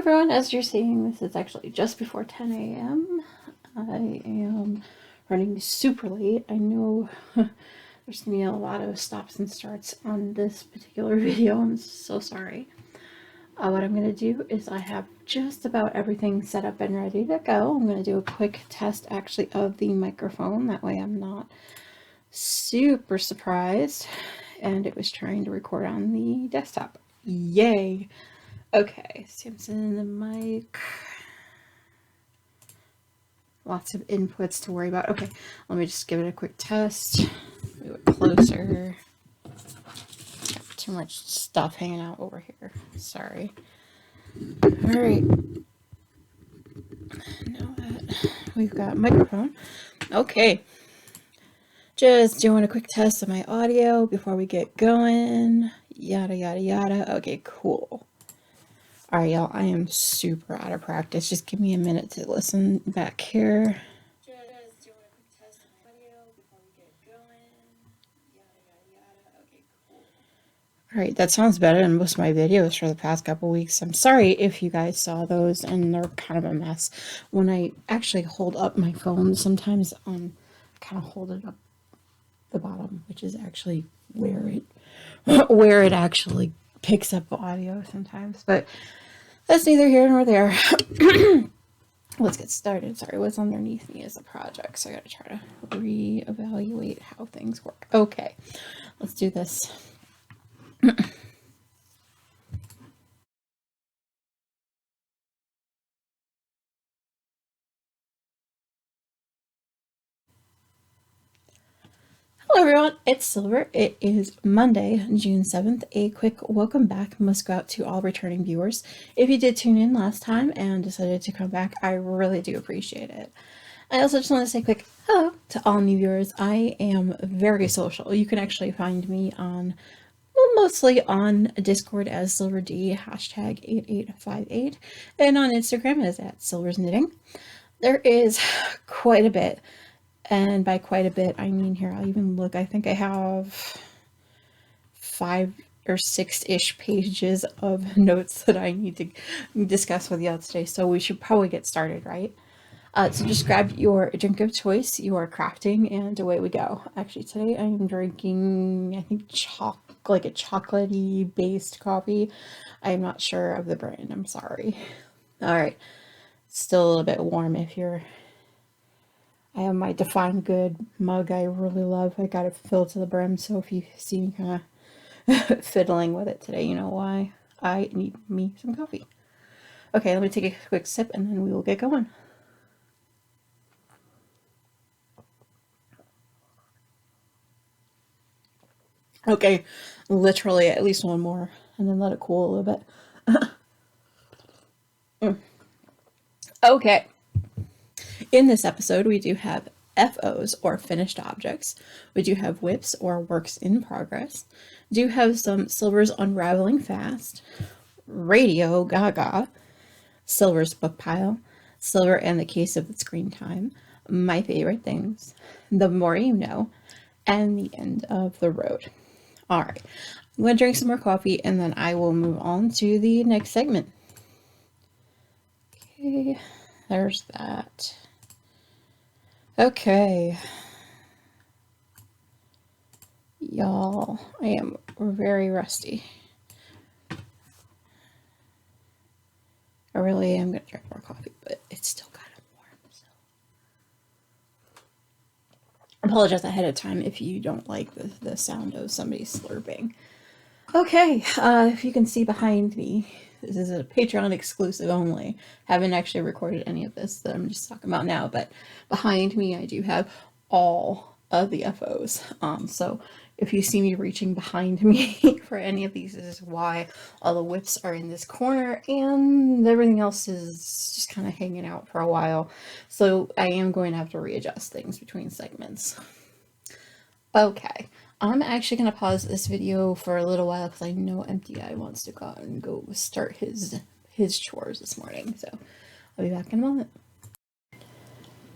everyone, as you're seeing, this is actually just before 10 a.m. I am running super late. I know there's going to be a lot of stops and starts on this particular video. I'm so sorry. What I'm going to do is I have just about everything set up and ready to go. I'm going to do a quick test actually of the microphone. That way I'm not super surprised. And it was trying to record on the desktop. Yay! Okay, Samson, the mic. Lots of inputs to worry about. Okay, let me just give it a quick test. Move it closer. Got too much stuff hanging out over here. Sorry. Alright. Now that we've got microphone. Okay. Just doing a quick test of my audio before we get going. Yada, yada, yada. Okay, cool. Alright, y'all, I am super out of practice. Just give me a minute to listen back here. Just doing a quick test of my audio before we get going. Yada, yada, yada. Okay, cool. Alright, that sounds better than most of my videos for the past couple weeks. I'm sorry if you guys saw those and they're kind of a mess. When I actually hold up my phone, sometimes I kind of hold it up the bottom, which is actually where it actually picks up audio sometimes, but that's neither here nor there. Let's get started. Sorry, what's underneath me is a project, so I gotta try to reevaluate how things work. Okay, let's do this. Hello everyone, it's Silver. It is Monday, June 7th. A quick welcome back must go out to all returning viewers. If you did tune in last time and decided to come back, I really do appreciate it. I also just want to say a quick hello to all new viewers. I am very social. You can actually find me on, well, mostly on Discord as SilverD, hashtag 8858, and on Instagram as @SilversKnitting. There is quite a bit. And by quite a bit, I mean, here, I'll even look. I think I have 5 or 6-ish pages of notes that I need to discuss with y'all today. So we should probably get started, right? So just grab your drink of choice, your crafting, and away we go. Actually, today I am drinking, I think, like a chocolatey based coffee. I'm not sure of the brand. I'm sorry. All right. Still a little bit warm if you're... I have my Define Good mug I really love. I got it filled to the brim, so if you see me kind of fiddling with it today, you know why. I need me some coffee. Okay, let me take a quick sip and then we will get going. Okay, literally at least one more, and then let it cool a little bit. Okay. In this episode, we do have FOs, or finished objects. We do have whips, or works in progress. Do have some Silver's Unraveling Fast, Radio GaGa, Silver's Book Pile, Silver and the Case of Its Screen Time, My Favorite Things, The More You Know, and The End of the Road. Alright, I'm going to drink some more coffee, and then I will move on to the next segment. Okay, there's that. Okay, y'all, I am very rusty. I really am going to drink more coffee, but it's still kind of warm, so. I apologize ahead of time if you don't like the sound of somebody slurping. Okay, if you can see behind me, this is a Patreon exclusive only. Haven't actually recorded any of this that I'm just talking about now, but behind me I do have all of the FOs. So if you see me reaching behind me for any of these, this is why. All the whips are in this corner and everything else is just kind of hanging out for a while. So I am going to have to readjust things between segments. Okay. I'm actually going to pause this video for a little while because I know Empty Eye wants to go out and go start his chores this morning. So I'll be back in a moment.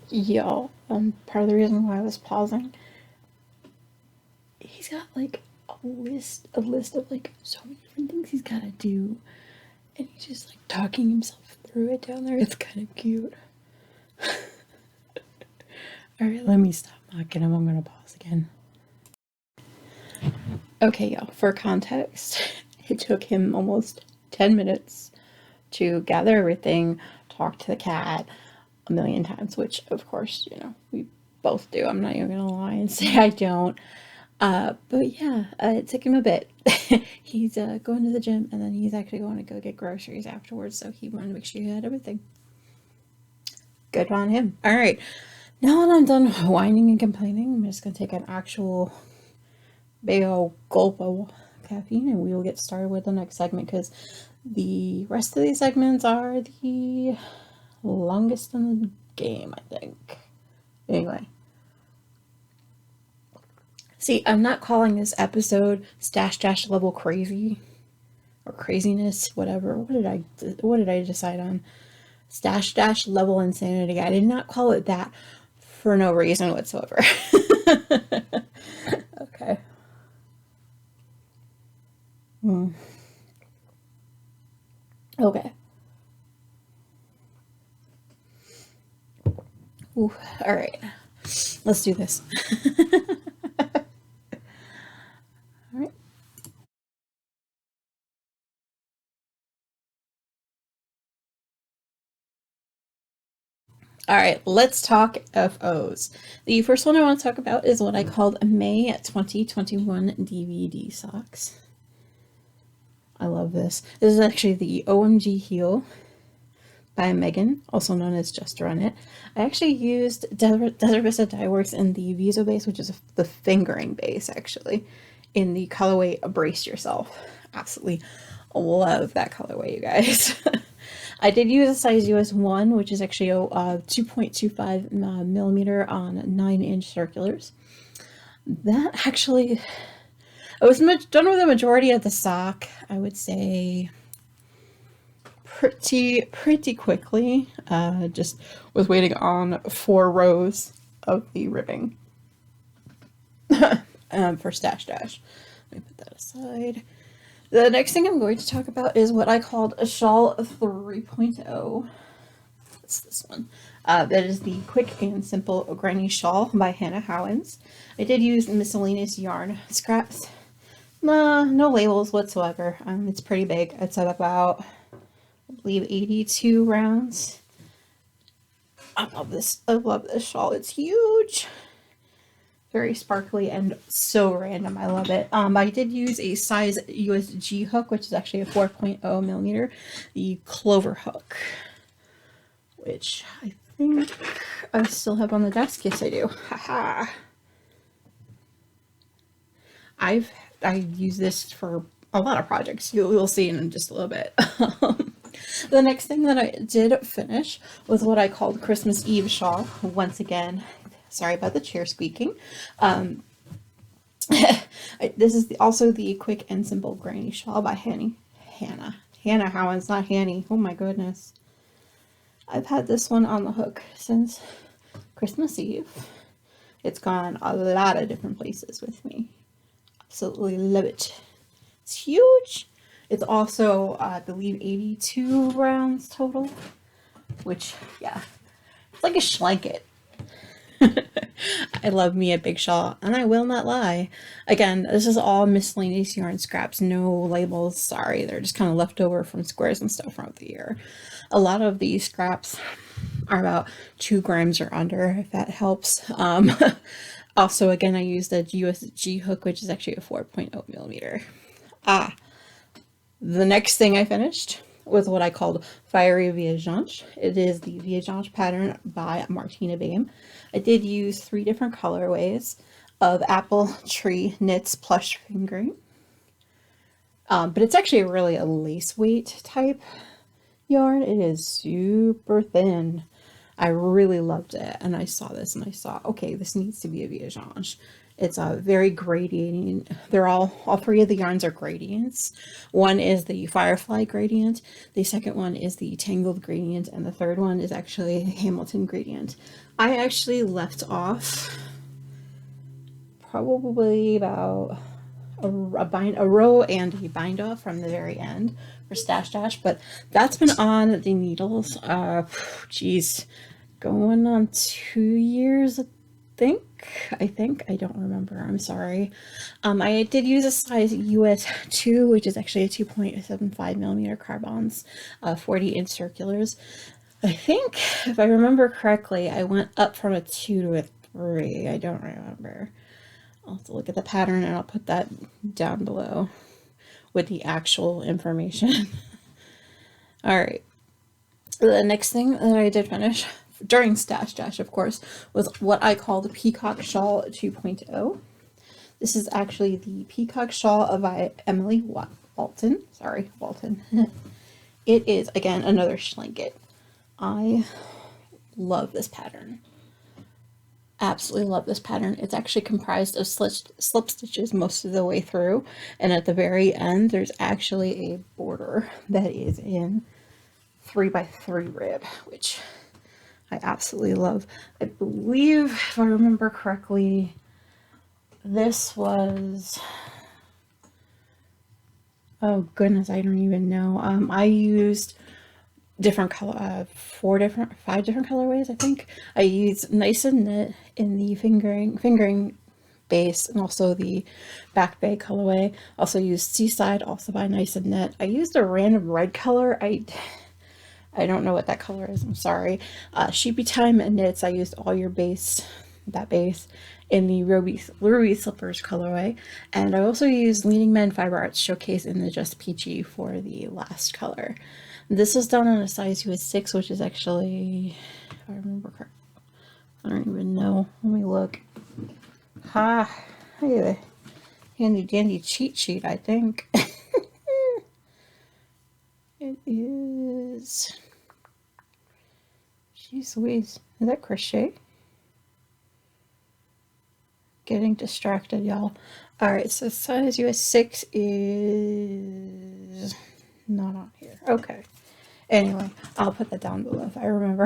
Yo, part of the reason why I was pausing, he's got like a list of like so many different things he's got to do. And he's just like talking himself through it down there. It's kind of cute. Alright, let me stop mocking him. I'm gonna pause again. Okay, y'all, for context, it took him almost 10 minutes to gather everything, talk to the cat a million times, which, of course, you know, we both do. I'm not even gonna lie and say I don't. But yeah, it took him a bit. He's going to the gym, and then he's actually going to go get groceries afterwards, so he wanted to make sure he had everything. Good on him. Alright, now that I'm done whining and complaining, I'm just going to take an actual big old gulp of caffeine, and we will get started with the next segment, because the rest of these segments are the longest in the game, I think. Anyway. See, I'm not calling this episode Stash Dash Level Crazy or Craziness, whatever. What did I decide on? Stash Dash Level Insanity. I did not call it that for no reason whatsoever. Okay. Okay. Ooh, all right. Let's do this. Alright, let's talk FOs. The first one I want to talk about is what I called May 2021 DVD socks. I love this. This is actually the OMG Heel by Meghan, also known as Just Run It. I actually used Desert Vista Dye Works in the Viso base, which is the fingering base, actually, in the colorway Brace Yourself. Absolutely love that colorway, you guys. I did use a size US 1, which is actually a 2.25 millimeter on 9-inch circulars. That actually, I was done with the majority of the sock, I would say, pretty quickly. Just was waiting on 4 rows of the ribbing for Stash Dash. Let me put that aside. The next thing I'm going to talk about is what I called a Shawl 3.0. It's this one. That is the Quick and Simple Granny Shawl by Hannah Howens. I did use miscellaneous yarn scraps. No labels whatsoever. It's pretty big. It's at about, I believe, 82 rounds. I love this shawl. It's huge. Very sparkly and so random. I love it. I did use a size USG hook, which is actually a 4.0 millimeter, the Clover hook, which I think I still have on the desk. Yes, I do. Haha. I use this for a lot of projects. You'll see in just a little bit. The next thing that I did finish was what I called Christmas Eve shawl. Once again, sorry about the chair squeaking. This is also the Quick and Simple Granny Shawl by Hannah Howens, not Hanny. Oh my goodness. I've had this one on the hook since Christmas Eve. It's gone a lot of different places with me. Absolutely love it. It's huge. It's also, I believe, 82 rounds total, which, yeah, it's like a schlanket. I love me a big shawl, and I will not lie. Again, this is all miscellaneous yarn scraps, no labels. Sorry, they're just kind of left over from squares and stuff throughout the year. A lot of these scraps are about 2 grams or under, if that helps. Also, again, I used a USG hook, which is actually a 4.0 millimeter. The next thing I finished was what I called Fiery Viajante. It is the Viajante pattern by Martina Behm. I did use 3 different colorways of apple, tree, knits, plush fingering. But it's actually really a lace weight type yarn. It is super thin. I really loved it. And I saw this and I saw, okay, this needs to be a Viajante. It's a very gradiating. They're all 3 of the yarns are gradients. One is the Firefly gradient. The second one is the Tangled gradient. And the third one is actually Hamilton gradient. I actually left off probably about, a row and a bind off from the very end for Stash Dash, but that's been on the needles, geez, going on 2 years, I think, I don't remember, I'm sorry. I did use a size US 2, which is actually a 2.75 millimeter carbons, 40-inch circulars. I think, if I remember correctly, I went up from a 2 to a 3. I don't remember. I'll have to look at the pattern and I'll put that down below with the actual information. Alright. The next thing that I did finish, during Stash Dash, of course, was what I call the Peacock Shawl 2.0. This is actually the Peacock Shawl by Emily Walton. Sorry, Walton. It is, again, another Schlanket. I love this pattern. Absolutely love this pattern. It's actually comprised of slip stitches most of the way through, and at the very end there's actually a border that is in 3x3 rib, which I absolutely love. I believe, if I remember correctly, this was, oh goodness, I don't even know. I used different color, 5 different colorways, I think. I used Nice and Knit in the fingering base, and also the back bay colorway. Also used Seaside, also by Nice and Knit. I used a random red color. I don't know what that color is, I'm sorry. Sheepy Time and Knits, I used All Your Base, that base, in the Ruby Slippers colorway. And I also used Leading Men Fiber Arts Showcase in the Just Peachy for the last color. This was done on a size US 6, which is actually, if I remember correctly, I don't even know. Let me look. Ha! I have a handy dandy cheat sheet, I think. It is, jeez Louise, is that crochet? Getting distracted, y'all. Alright, so size US 6 is not on here. Okay. Anyway, I'll put that down below if I remember.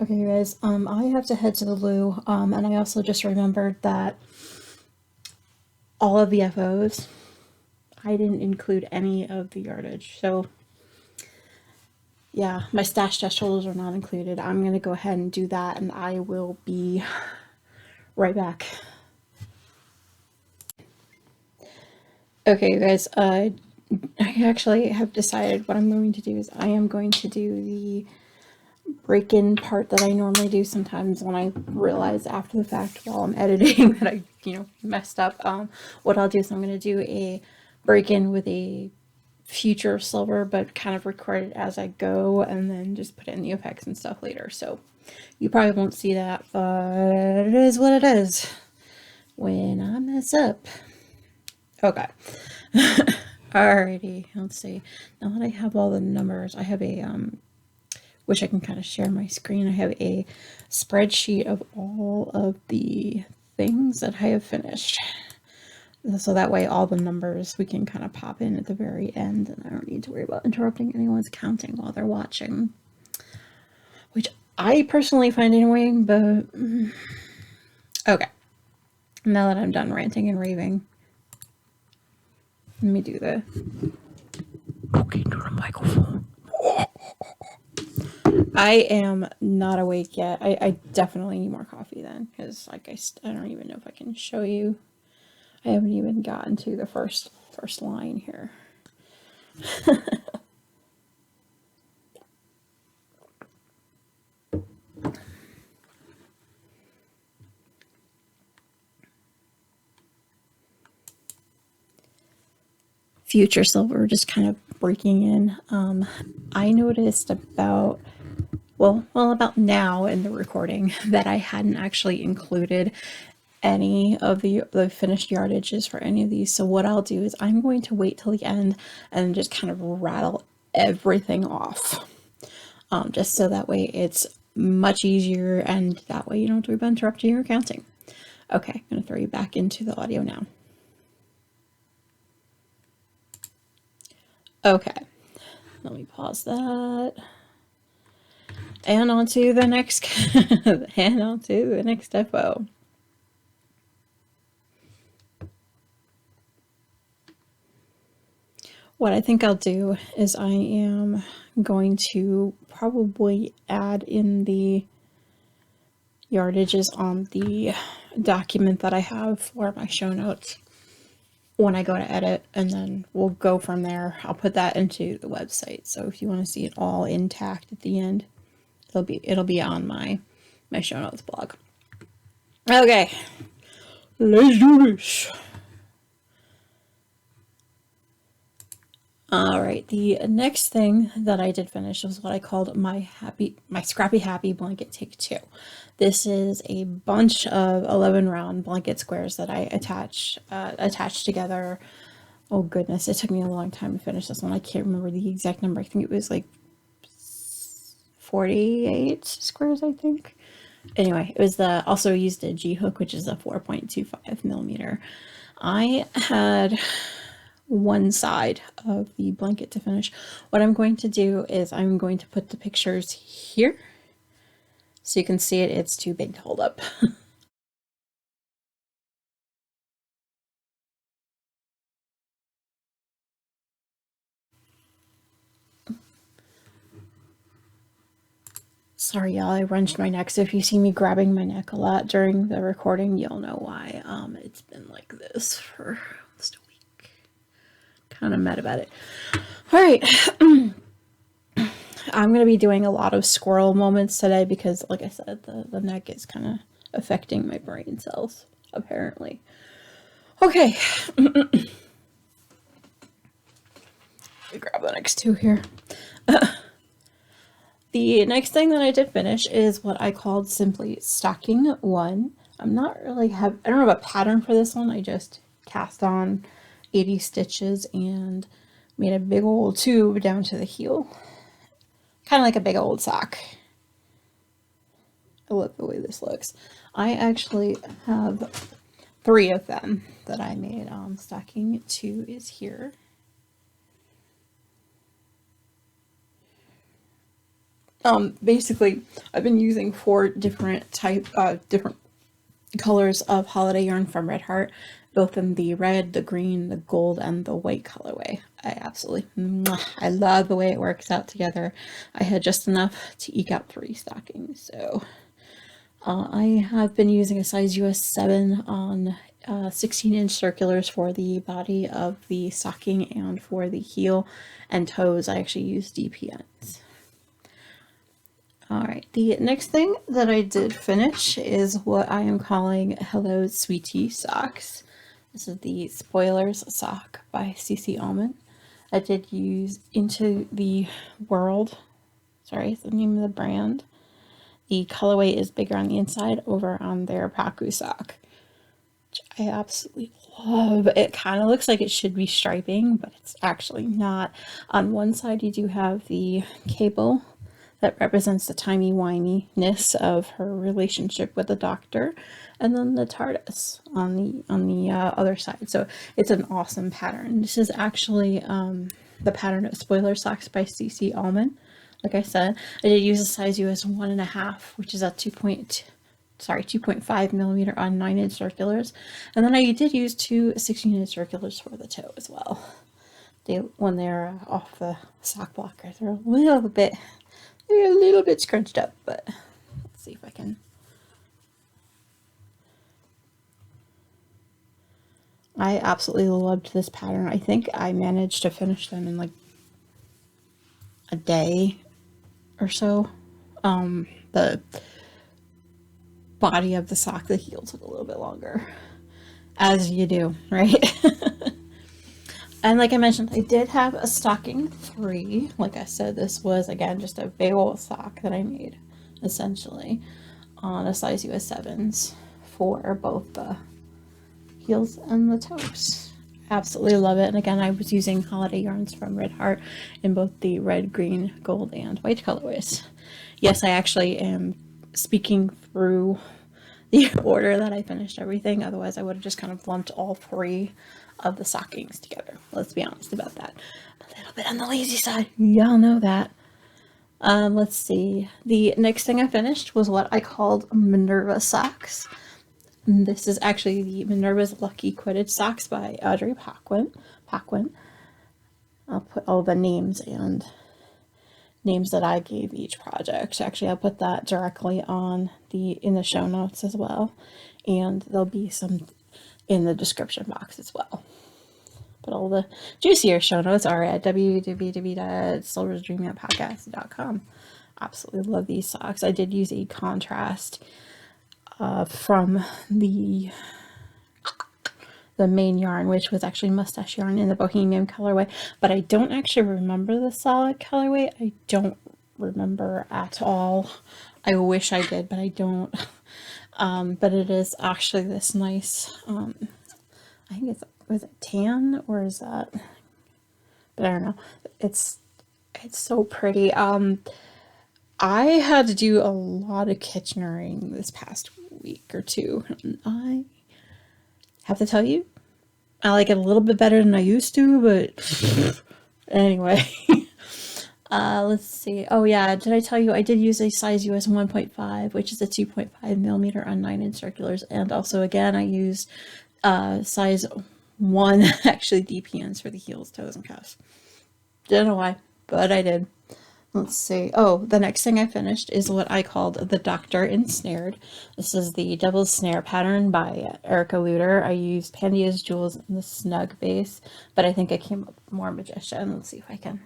Okay, you guys, I have to head to the loo, and I also just remembered that all of the FOs, I didn't include any of the yardage, so yeah, my Stash Dash shoulders are not included. I'm going to go ahead and do that, and I will be right back. Okay, you guys, I actually have decided what I'm going to do is I am going to do the break-in part that I normally do sometimes when I realize after the fact while I'm editing that I, messed up. What I'll do is I'm going to do a break-in with a future silver, but kind of record it as I go and then just put it in the effects and stuff later. So you probably won't see that, but it is what it is when I mess up. Okay. Alrighty, let's see. Now that I have all the numbers, I have a wish I can kind of share my screen. I have a spreadsheet of all of the things that I have finished. So that way all the numbers we can kind of pop in at the very end, and I don't need to worry about interrupting anyone's counting while they're watching. Which I personally find annoying, but okay. Now that I'm done ranting and raving, let me do the talking to the microphone. I am not awake yet. I definitely need more coffee then, because like I don't even know if I can show you. I haven't even gotten to the first line here. Future silver, just kind of breaking in. I noticed about now in the recording that I hadn't actually included any of the finished yardages for any of these. So what I'll do is I'm going to wait till the end and just kind of rattle everything off. Just so that way it's much easier, and that way you don't have to worry about interrupting your counting. Okay, I'm going to throw you back into the audio now. Okay, let me pause that. And on to the next FO. What I think I'll do is I am going to probably add in the yardages on the document that I have for my show notes when I go to edit, and then we'll go from there. I'll put that into the website, so if you want to see it all intact at the end, it'll be on my show notes blog. Okay, let's do this. Alright, the next thing that I did finish was what I called my Scrappy Happy Blanket Take 2. This is a bunch of 11 round blanket squares that I attached together. Oh goodness, it took me a long time to finish this one. I can't remember the exact number. I think it was like 48 squares, I think. Anyway, it was also used a G-hook, which is a 4.25 millimeter. I had one side of the blanket to finish. What I'm going to do is I'm going to put the pictures here so you can see it. It's too big to hold up. Sorry y'all, I wrenched my neck, so if you see me grabbing my neck a lot during the recording, you'll know why. It's been like this for almost a week. Kind of mad about it. Alright. I'm going to be doing a lot of squirrel moments today because, like I said, the neck is kind of affecting my brain cells, apparently. Okay. Let me grab the next two here. The next thing that I did finish is what I called simply stocking 1. I don't have a pattern for this one. I just cast on 80 stitches and made a big old tube down to the heel. Kind of like a big old sock. I love the way this looks. I actually have 3 of them that I made. Stocking 2 is here. Basically, I've been using 4 different colors of holiday yarn from Red Heart, both in the red, the green, the gold, and the white colorway. I love the way it works out together. I had just enough to eke out 3 stockings, so I have been using a size US 7 on 16-inch circulars for the body of the stocking, and for the heel and toes I actually use DPNs. Alright, the next thing that I did finish is what I am calling Hello Sweetie Socks. This is the Spoilers sock by Almon. I did use Into the World, sorry, it's the name of the brand. The colorway is bigger on the inside over on their Paquin sock, which I absolutely love. It kind of looks like it should be striping, but it's actually not. On one side you do have the cable that represents the timey-wiminess of her relationship with the Doctor, and then the TARDIS on the other side. So it's an awesome pattern. This is actually the pattern of Spoiler Socks by Almon. Like I said, I did use a size US 1.5, which is a 2.5 millimeter on 9-inch circulars, and then I did use 2 16-inch circulars for the toe as well. When they're off the sock blocker, they're a little bit scrunched up, but let's see if I can. I absolutely loved this pattern. I think I managed to finish them in like a day or so. The body of the sock, the heel took a little bit longer, as you do, right? And like I mentioned, I did have a stocking 3. Like I said, this was, again, just a big old sock that I made, essentially, on a size US 7s for both the heels and the toes. Absolutely love it. And again, I was using holiday yarns from Red Heart in both the red, green, gold, and white colorways. Yes, I actually am speaking through the order that I finished everything. Otherwise, I would have just kind of lumped all 3 of the stockings together. Let's be honest about that. A little bit on the lazy side. Y'all know that. Let's see. The next thing I finished was what I called Minerva Socks. And this is actually the Minerva's Lucky Quidditch Socks by Audrey Paquin. I'll put all the names and names that I gave each project. Actually, I'll put that directly on in the show notes as well, and there'll be some in the description box as well. But all the juicier show notes are at www.silversdreampodcast.com. Absolutely love these socks. I did use a contrast from the main yarn, which was actually mustache yarn in the Bohemian colorway, but I don't actually remember the solid colorway. I don't remember at all. I wish I did, but I don't. But it is actually this nice, I think was it tan, or is that, but I don't know. It's so pretty. I had to do a lot of Kitchenering this past week or two. I have to tell you, I like it a little bit better than I used to, but anyway. Let's see. Oh yeah, did I tell you I did use a size US 1.5, which is a 2.5 millimeter on 9-inch circulars, and also again I used size 1 actually DPNs for the heels, toes, and cuffs. Don't know why, but I did. Let's see. Oh, the next thing I finished is what I called the Doctor Ensnared. This is the double snare pattern by Erica Lueder. I used Pandia's Jewels in the snug base, but I think I came up with more Magician. Let's see if I can.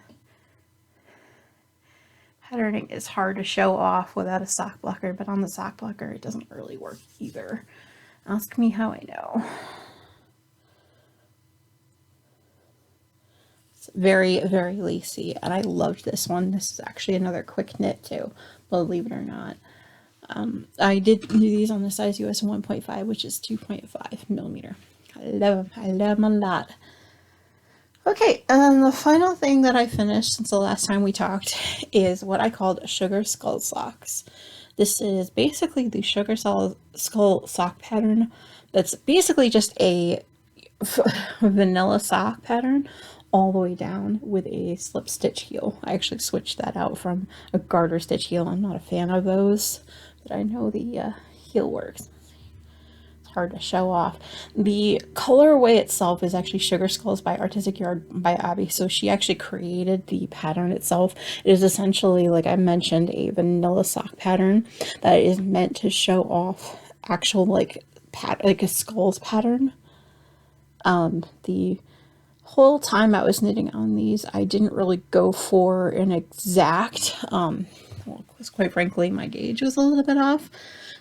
Patterning is hard to show off without a sock blocker, but on the sock blocker it doesn't really work either. Ask me how I know. Very, very lacy, and I loved this one. This is actually another quick knit too, believe it or not. I did do these on the size US 1.5, which is 2.5 millimeter. I love them. I love them a lot. Okay, and the final thing that I finished since the last time we talked is what I called Sugar Skull Socks. This is basically the Sugar Skull sock pattern. That's basically just a vanilla sock pattern all the way down with a slip stitch heel. I actually switched that out from a garter stitch heel. I'm not a fan of those, but I know the heel works. It's hard to show off. The colorway itself is actually Sugar Skulls by Artistic Yard by Abby, so she actually created the pattern itself. It is essentially, like I mentioned, a vanilla sock pattern that is meant to show off actual like a skulls pattern. The whole time I was knitting on these, I didn't really go for an exact, well, because quite frankly, my gauge was a little bit off.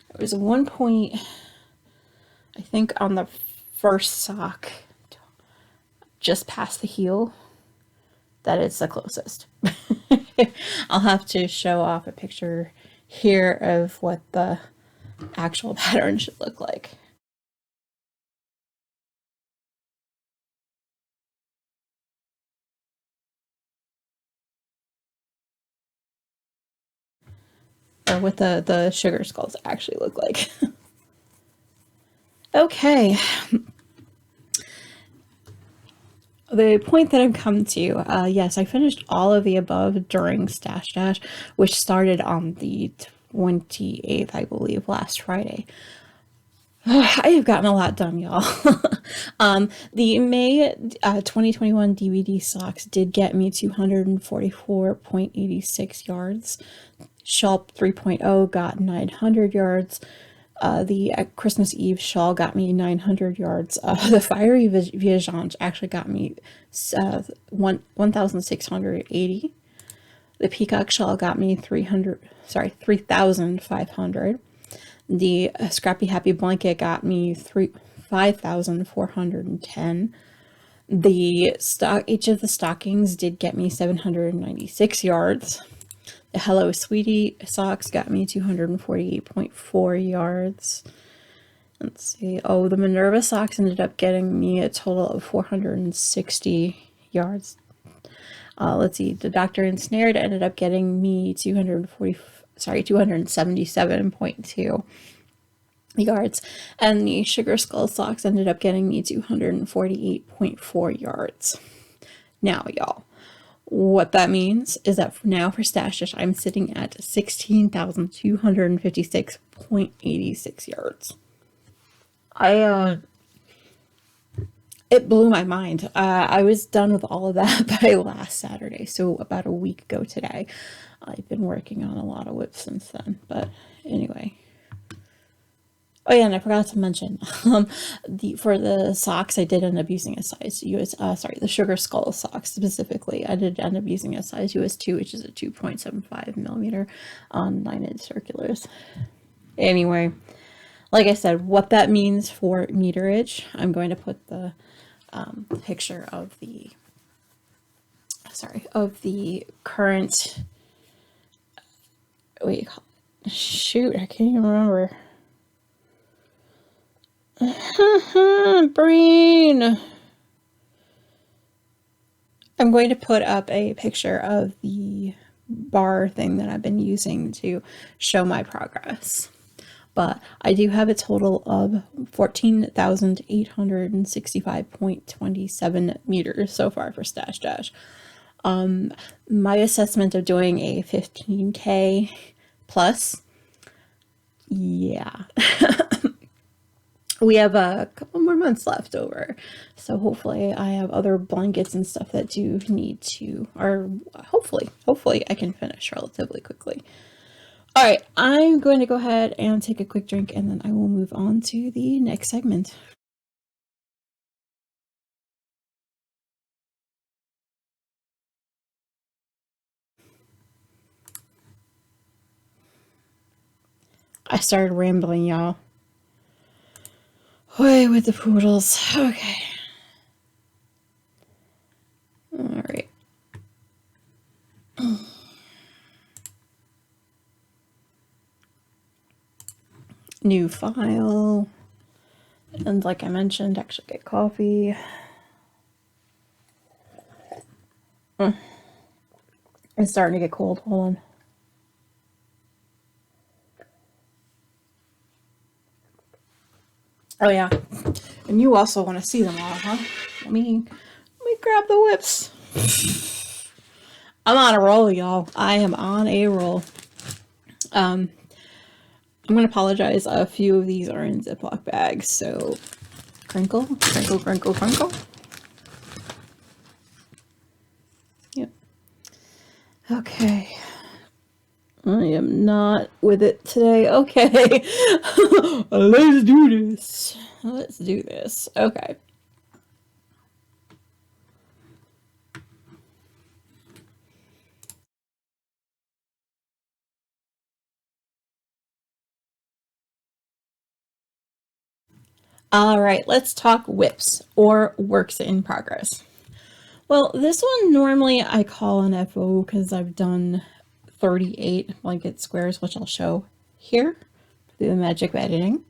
There was one point, I think on the first sock, just past the heel, that is the closest. I'll have to show off a picture here of what the actual pattern should look like. Or what the Sugar Skulls actually look like. Okay. The point that I've come to, yes, I finished all of the above during Stash Dash, which started on the 28th, I believe, last Friday. I have gotten a lot done, y'all. The May 2021 DVD socks did get me 244.86 yards. Shawl 3.0 got 900 yards. The Christmas Eve shawl got me 900 yards. The Fiery Viajante actually got me 1,680. The Peacock Shawl got me 3,500. The Scrappy Happy Blanket got me 5,410. Each of the stockings did get me 796 yards. The Hello Sweetie socks got me 248.4 yards. Let's see. Oh, the Minerva socks ended up getting me a total of 460 yards. Let's see. The Doctor Ensnared ended up getting me 277.2 yards. And the Sugar Skull socks ended up getting me 248.4 yards. Now, y'all, what that means is that now for Stash Dash, I'm sitting at 16,256.86 yards. It blew my mind. I was done with all of that by last Saturday, so about a week ago today. I've been working on a lot of whips since then, but anyway. Oh yeah, and I forgot to mention, for the socks, I did end up using a size US, sorry, the Sugar Skull socks specifically. I did end up using a size US2, which is a 2.75 millimeter on 9-inch circulars. Anyway, like I said, what that means for meterage, I'm going to put the picture of the, of the current, wait, shoot, I can't even remember. Brain. I'm going to put up a picture of the bar thing that I've been using to show my progress. But I do have a total of 14,865.27 meters so far for Stash Dash. My assessment of doing a 15K plus, yeah. We have a couple more months left over, so hopefully I have other blankets and stuff that do need to, or hopefully I can finish relatively quickly. All right, I'm going to go ahead and take a quick drink, and then I will move on to the next segment. I started rambling, y'all. Away with the poodles. Okay. All right. New file. And like I mentioned, actually get coffee. It's starting to get cold. Hold on. Oh yeah, and you also want to see them all, huh? Let me grab the whips. I'm on a roll, y'all. I am on a roll. I'm gonna apologize. A few of these are in Ziploc bags, so crinkle, crinkle, crinkle, crinkle. Yep. Okay. I am not with it today. Okay. Let's do this. Let's do this. Okay. All right, let's talk whips or works in progress. Well, this one normally I call an FO because I've done 38 blanket squares, which I'll show here through the magic of editing.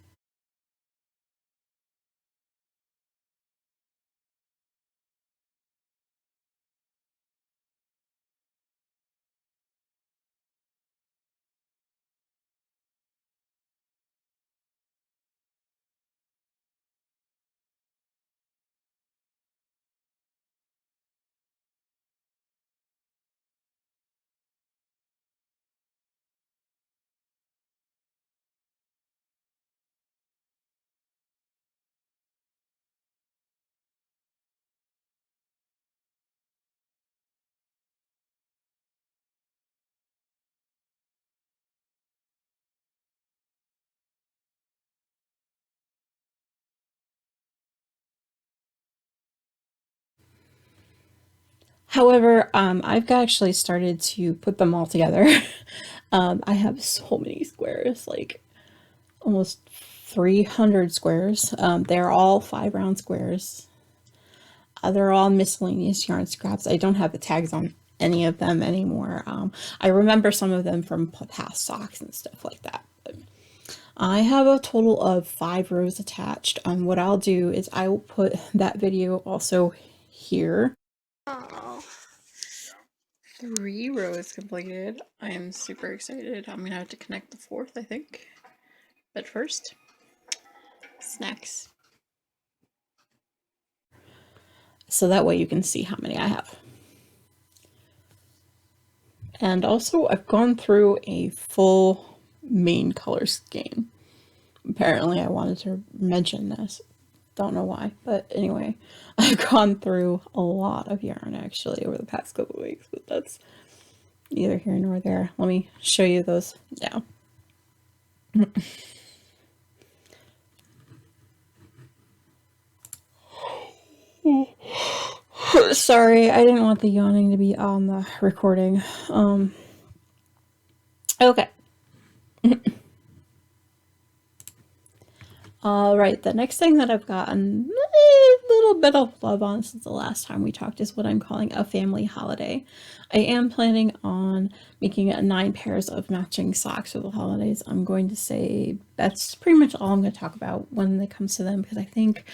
However, I've actually started to put them all together. I have so many squares, like almost 300 squares. They're all 5-round squares. They're all miscellaneous yarn scraps. I don't have the tags on any of them anymore. I remember some of them from past socks and stuff like that. But I have a total of 5 rows attached. What I'll do is I will put that video also here. Oh, 3 rows completed. I am super excited. I'm gonna have to connect the 4th, I think. But first, snacks. So that way you can see how many I have. And also, I've gone through a full main color scheme. Apparently, I wanted to mention this. Don't know why, but anyway, I've gone through a lot of yarn actually over the past couple of weeks, but that's neither here nor there. Let me show you those now. Sorry, I didn't want the yawning to be on the recording. Okay. All right, the next thing that I've gotten a little bit of love on since the last time we talked is what I'm calling a family holiday. I am planning on making 9 pairs of matching socks for the holidays. I'm going to say that's pretty much all I'm going to talk about when it comes to them, because I think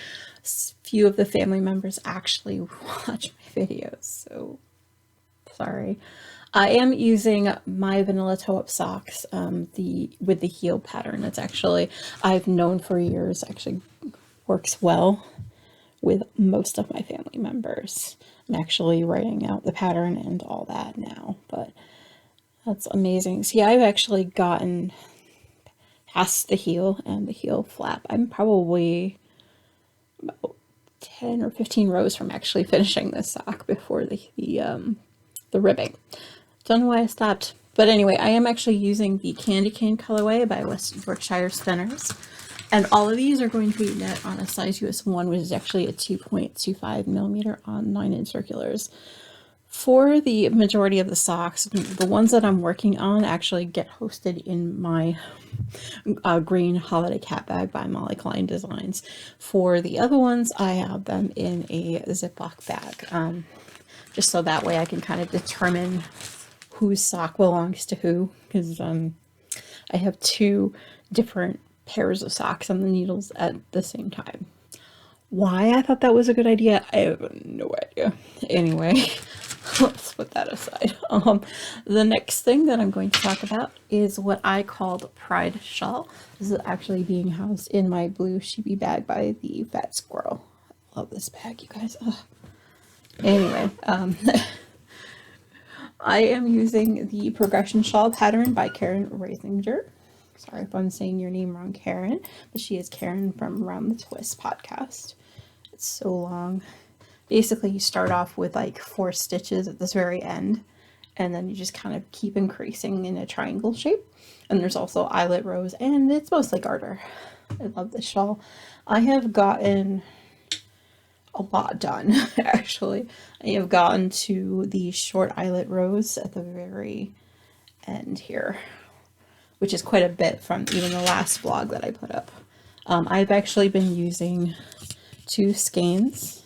few of the family members actually watch my videos, so sorry. I am using my vanilla toe-up socks with the heel pattern. It's actually, I've known for years, actually works well with most of my family members. I'm actually writing out the pattern and all that now, but that's amazing. See, I've actually gotten past the heel and the heel flap. I'm probably about 10 or 15 rows from actually finishing this sock before the ribbing. Don't know why I stopped. But anyway, I am actually using the Candy Cane colorway by West Yorkshire Spinners. And all of these are going to be knit on a size US 1, which is actually a 2.25 millimeter on 9-inch circulars. For the majority of the socks, the ones that I'm working on actually get hosted in my green holiday cat bag by Molly Klein Designs. For the other ones, I have them in a Ziploc bag, just so that way I can kind of determine whose sock belongs to who, because I have 2 different pairs of socks on the needles at the same time. Why I thought that was a good idea, I have no idea. Anyway, let's put that aside. The next thing that I'm going to talk about is what I called Pride Shawl. This is actually being housed in my blue sheepy bag by the Fat Squirrel. I love this bag, you guys. Ugh. Anyway, I am using the Progression Shawl pattern by Carin Rasinger. Sorry if I'm saying your name wrong, Carin, but she is Carin from Around the Twist podcast. It's so long. Basically, you start off with like 4 stitches at this very end, and then you just kind of keep increasing in a triangle shape. And there's also eyelet rows, and it's mostly garter. I love this shawl. I have gotten a lot done, actually. I have gotten to the short eyelet rows at the very end here, which is quite a bit from even the last vlog that I put up. I've actually been using 2 skeins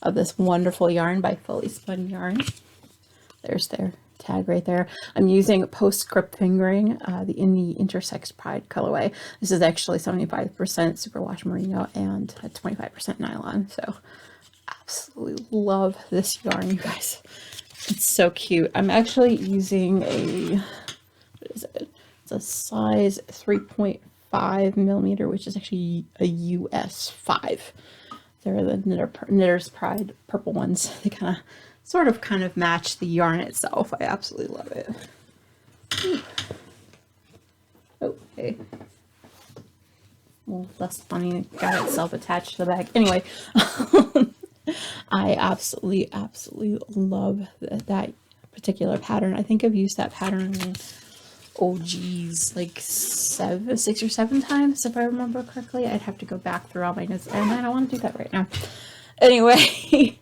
of this wonderful yarn by Fully Spun Yarn. There's their tag right there. I'm using Postscript Fingering in the Intersex Pride colorway. This is actually 75% superwash merino and 25% nylon. So absolutely love this yarn, you guys. It's so cute. I'm actually using what is it? It's a size 3.5 millimeter, which is actually a US 5. They're the Knitter's Pride purple ones. They sort of match the yarn itself. I absolutely love it. Oh, hey. Well, that's funny. It got itself attached to the bag. Anyway, I absolutely love that particular pattern. I think I've used that pattern, oh geez, like 6 or 7 times, if I remember correctly. I'd have to go back through all my notes, and I don't want to do that right now. Anyway,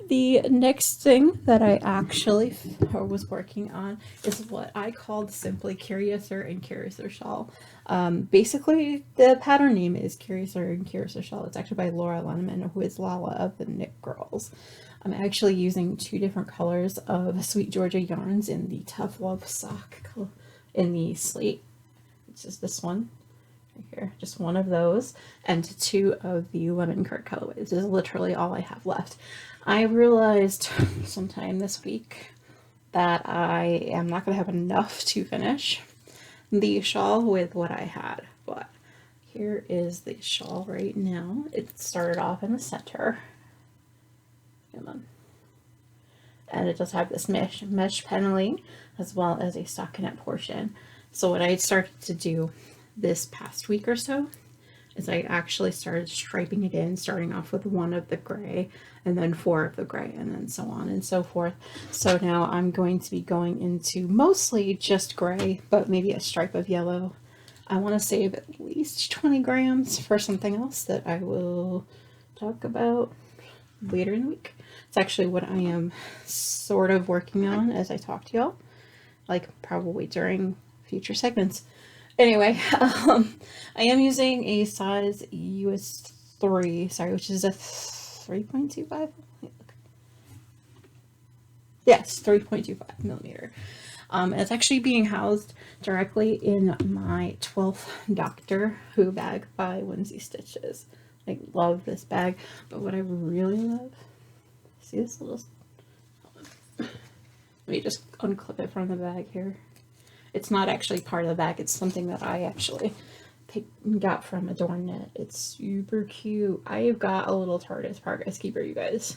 the next thing that I actually was working on is what I called simply Curiouser and Curiouser Shawl. Basically, the pattern name is Curiouser and Curiouser Shawl. It's actually by Laura Linneman, who is Lala of the Knit Girls. I'm actually using 2 different colors of Sweet Georgia yarns in the Tough Love sock color, in the slate, which is this one right here, just one of those, and 2 of the Lemon Curd colorways. This is literally all I have left. I realized sometime this week that I am not going to have enough to finish the shawl with what I had, but here is the shawl right now. It started off in the center. Come on. And it does have this mesh paneling as well as a stockinette portion. So what I started to do this past week or so is I actually started striping it in, starting off with 1 of the gray and then 4 of the gray and then so on and so forth. So now I'm going to be going into mostly just gray, but maybe a stripe of yellow. I want to save at least 20 grams for something else that I will talk about later in the week. It's actually what I am sort of working on as I talk to y'all, like probably during future segments. Anyway, I am using a size US 3, sorry, which is a 3.25. Yes, 3.25 millimeter. It's actually being housed directly in my 12th Doctor Who bag by Whimsy Stitches. I love this bag, but what I really love, see this little, let me just unclip it from the bag here. It's not actually part of the bag, it's something that I actually got from AdornKnit. It's super cute. I've got a little TARDIS Progress Keeper, you guys.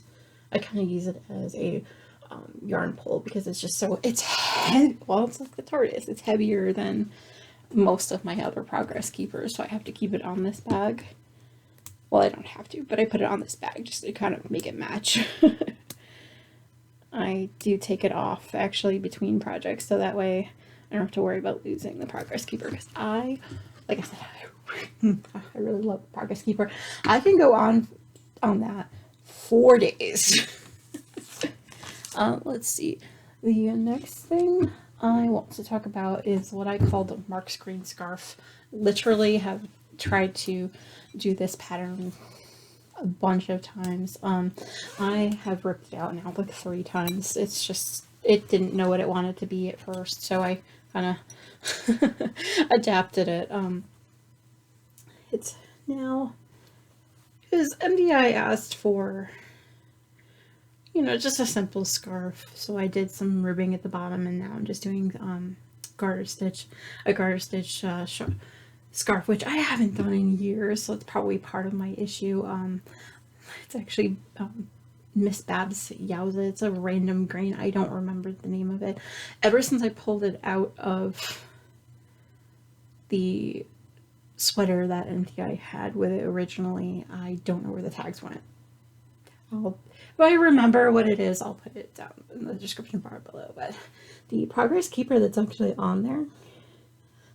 I kind of use it as a yarn pull because it's just so, it's heavy. Well, it's like the TARDIS. It's heavier than most of my other Progress Keepers, so I have to keep it on this bag. Well, I don't have to, but I put it on this bag just to kind of make it match. I do take it off actually between projects, so that way I don't have to worry about losing the Progress Keeper, because like I said, I really love the Progress Keeper. I can go on that 4 days. Let's see. The next thing I want to talk about is what I call the Mark Screen Scarf. Literally have tried to do this pattern a bunch of times. I have ripped it out now like 3 times. It's just, it didn't know what it wanted to be at first, so I kind of adapted it. It's now, because MDI asked for, you know, just a simple scarf, so I did some ribbing at the bottom, and now I'm just doing a garter stitch scarf, which I haven't done in years, so it's probably part of my issue. It's actually Miss Babs Yowza. It's a random grain. I don't remember the name of it. Ever since I pulled it out of the sweater that MTI had with it originally, I don't know where the tags went. If I remember what it is, I'll put it down in the description bar below. But the Progress Keeper that's actually on there,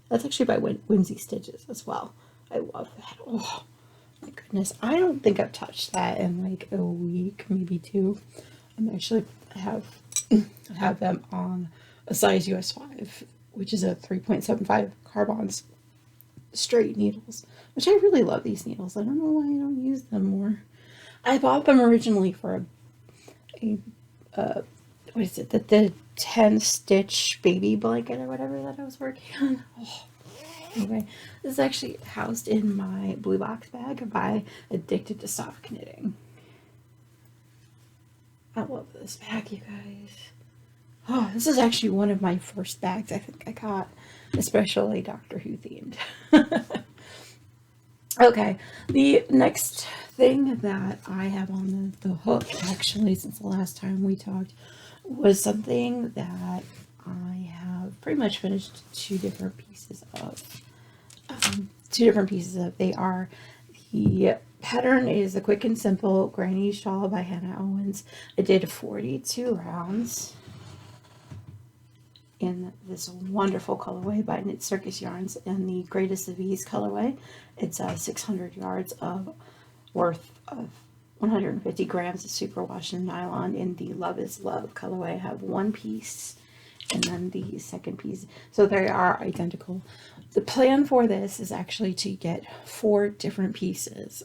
that's actually by Whimsy Stitches as well. I love that. Oh my goodness. I don't think I've touched that in like a week, maybe 2. I'm actually have them on a size US 5, which is a 3.75 carbons straight needles, which I really love these needles. I don't know why I don't use them more. I bought them originally for what is it, the 10 stitch baby blanket or whatever that I was working on. Oh. Anyway, this is actually housed in my blue box bag by Addicted to Soft Knitting. I love this bag, you guys. Oh, this is actually one of my first bags I think I got, especially Doctor Who themed. Okay, the next thing that I have on the hook, actually, since the last time we talked, was something that I have pretty much finished 2 different pieces of. They are, the pattern is the Quick and Simple Granny Shawl by Hannah Owens. I did 42 rounds in this wonderful colorway by Knit Circus Yarns in the Greatest of Ease colorway. It's 600 yards of worth of 150 grams of superwash and nylon in the Love is Love colorway. I have 1 piece and then the second piece, so they are identical. The plan for this is actually to get 4 different pieces.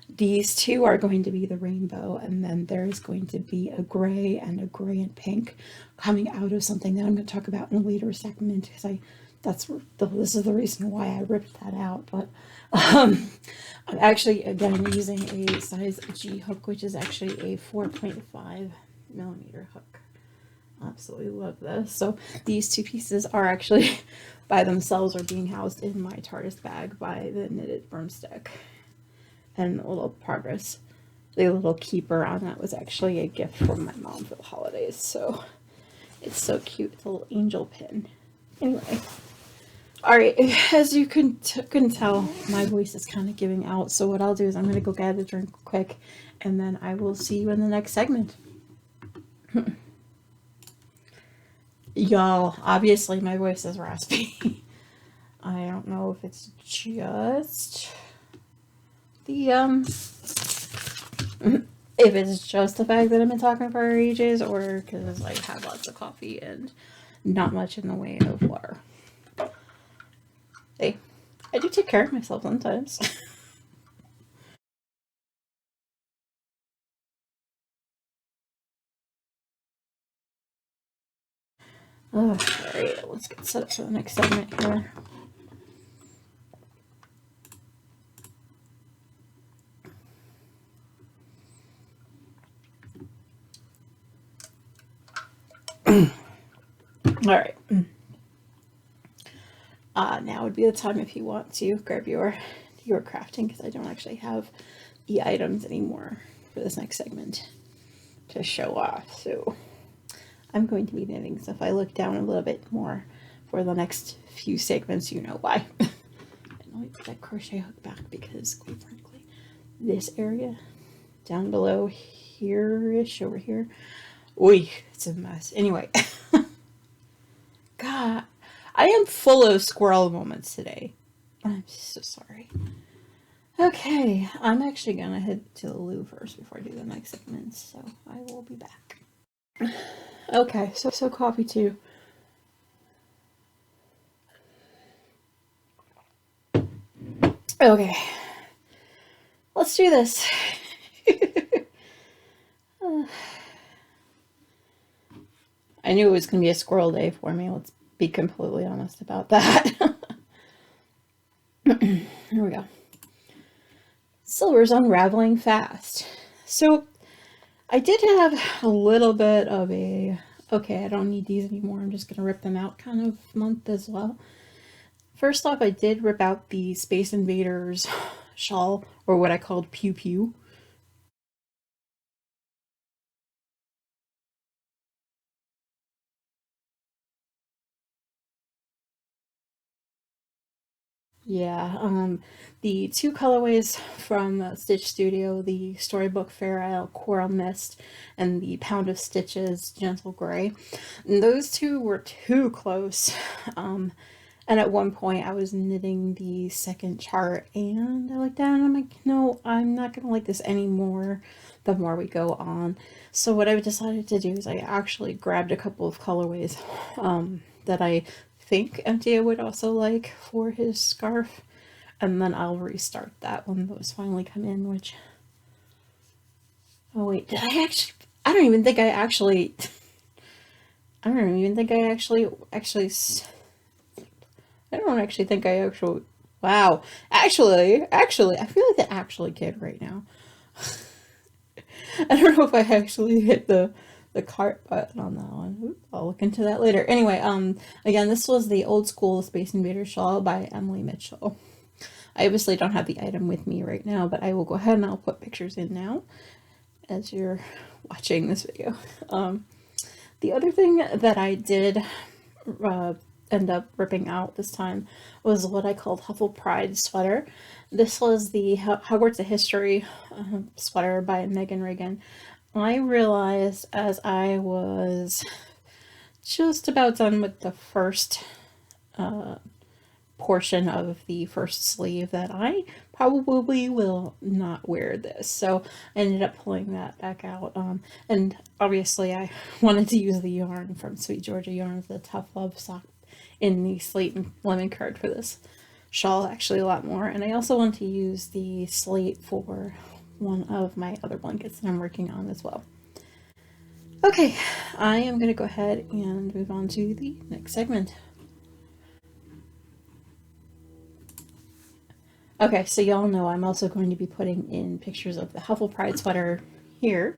These 2 are going to be the rainbow, and then there's going to be a gray and pink coming out of something that I'm going to talk about in a later segment, because this is the reason why I ripped that out. But I'm actually again using a size G hook, which is actually a 4.5 millimeter hook. Absolutely love this. So these 2 pieces are actually by themselves are being housed in my TARDIS bag by the Knitted Broomstick. And a little progress, the little keeper on that was actually a gift from my mom for the holidays. So it's so cute. It's a little angel pin. Anyway, Alright, as you can tell, my voice is kind of giving out, so what I'll do is I'm going to go get a drink quick, and then I will see you in the next segment. Y'all, obviously my voice is raspy. I don't know if it's just the, if it's just the fact that I've been talking for ages, or because I had lots of coffee and not much in the way of water. Hey, I do take care of myself sometimes. Oh, alright, let's get set up for the next segment here. Alright. Now would be the time if you want to grab your crafting, because I don't actually have the items anymore for this next segment to show off. So I'm going to be knitting, so if I look down a little bit more for the next few segments, you know why. And I'll put that crochet hook back because, quite frankly, this area down below here-ish, over here, oi, it's a mess. Anyway, God, I am full of squirrel moments today. I'm so sorry. Okay, I'm actually gonna head to the loo first before I do the next segment, so I will be back. Okay, so coffee too. Okay, let's do this. I knew it was gonna be a squirrel day for me. Let's be completely honest about that. Here we go. Silver's unraveling fast. So I did have a little bit of a, okay, I don't need these anymore, I'm just gonna rip them out kind of month as well. First off, I did rip out the Space Invaders shawl, or what I called Pew Pew. Yeah, the two colorways from Stitch Studio, the Storybook Fair Isle Coral Mist and the Pound of Stitches Gentle Gray. And those two were too close. And at one point I was knitting the second chart and I looked down and I'm like, no, I'm not going to like this anymore the more we go on. So what I decided to do is I actually grabbed a couple of colorways that I think Anita would also like for his scarf, and then I'll restart that when those finally come in, which, oh wait, did I actually, I don't even think I actually, I don't even think I actually, I don't actually think I actually, wow, actually, I feel like the actually kid right now. I don't know if I actually hit the cart button on that one. Oops, I'll look into that later. Anyway, again, this was the Old School Space Invader Shawl by Emily Mitchell. I obviously don't have the item with me right now, but I will go ahead and I'll put pictures in now as you're watching this video. The other thing that I did end up ripping out this time was what I called Huffle Pride sweater. This was the Hogwarts A History sweater by Meghan Regan. I realized as I was just about done with the first portion of the first sleeve that I probably will not wear this, so I ended up pulling that back out, and obviously I wanted to use the yarn from Sweet Georgia Yarns, the Tough Love sock in the slate and lemon card for this shawl actually a lot more, and I also want to use the slate for one of my other blankets that I'm working on as well. Okay, I am going to go ahead and move on to the next segment. Okay, so y'all know I'm also going to be putting in pictures of the Huffle Pride sweater here.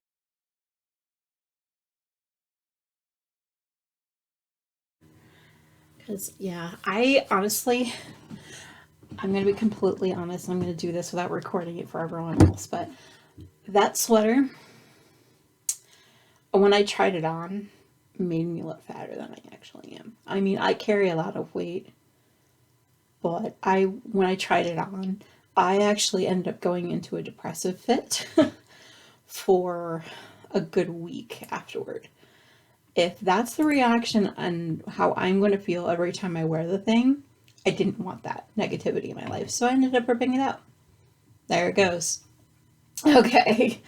Because, yeah, I honestly, I'm going to be completely honest, I'm going to do this without recording it for everyone else, but that sweater, when I tried it on, made me look fatter than I actually am. I mean, I carry a lot of weight, but when I tried it on, I actually ended up going into a depressive fit for a good week afterward. If that's the reaction and how I'm going to feel every time I wear the thing, I didn't want that negativity in my life, so I ended up ripping it out. There it goes. Okay.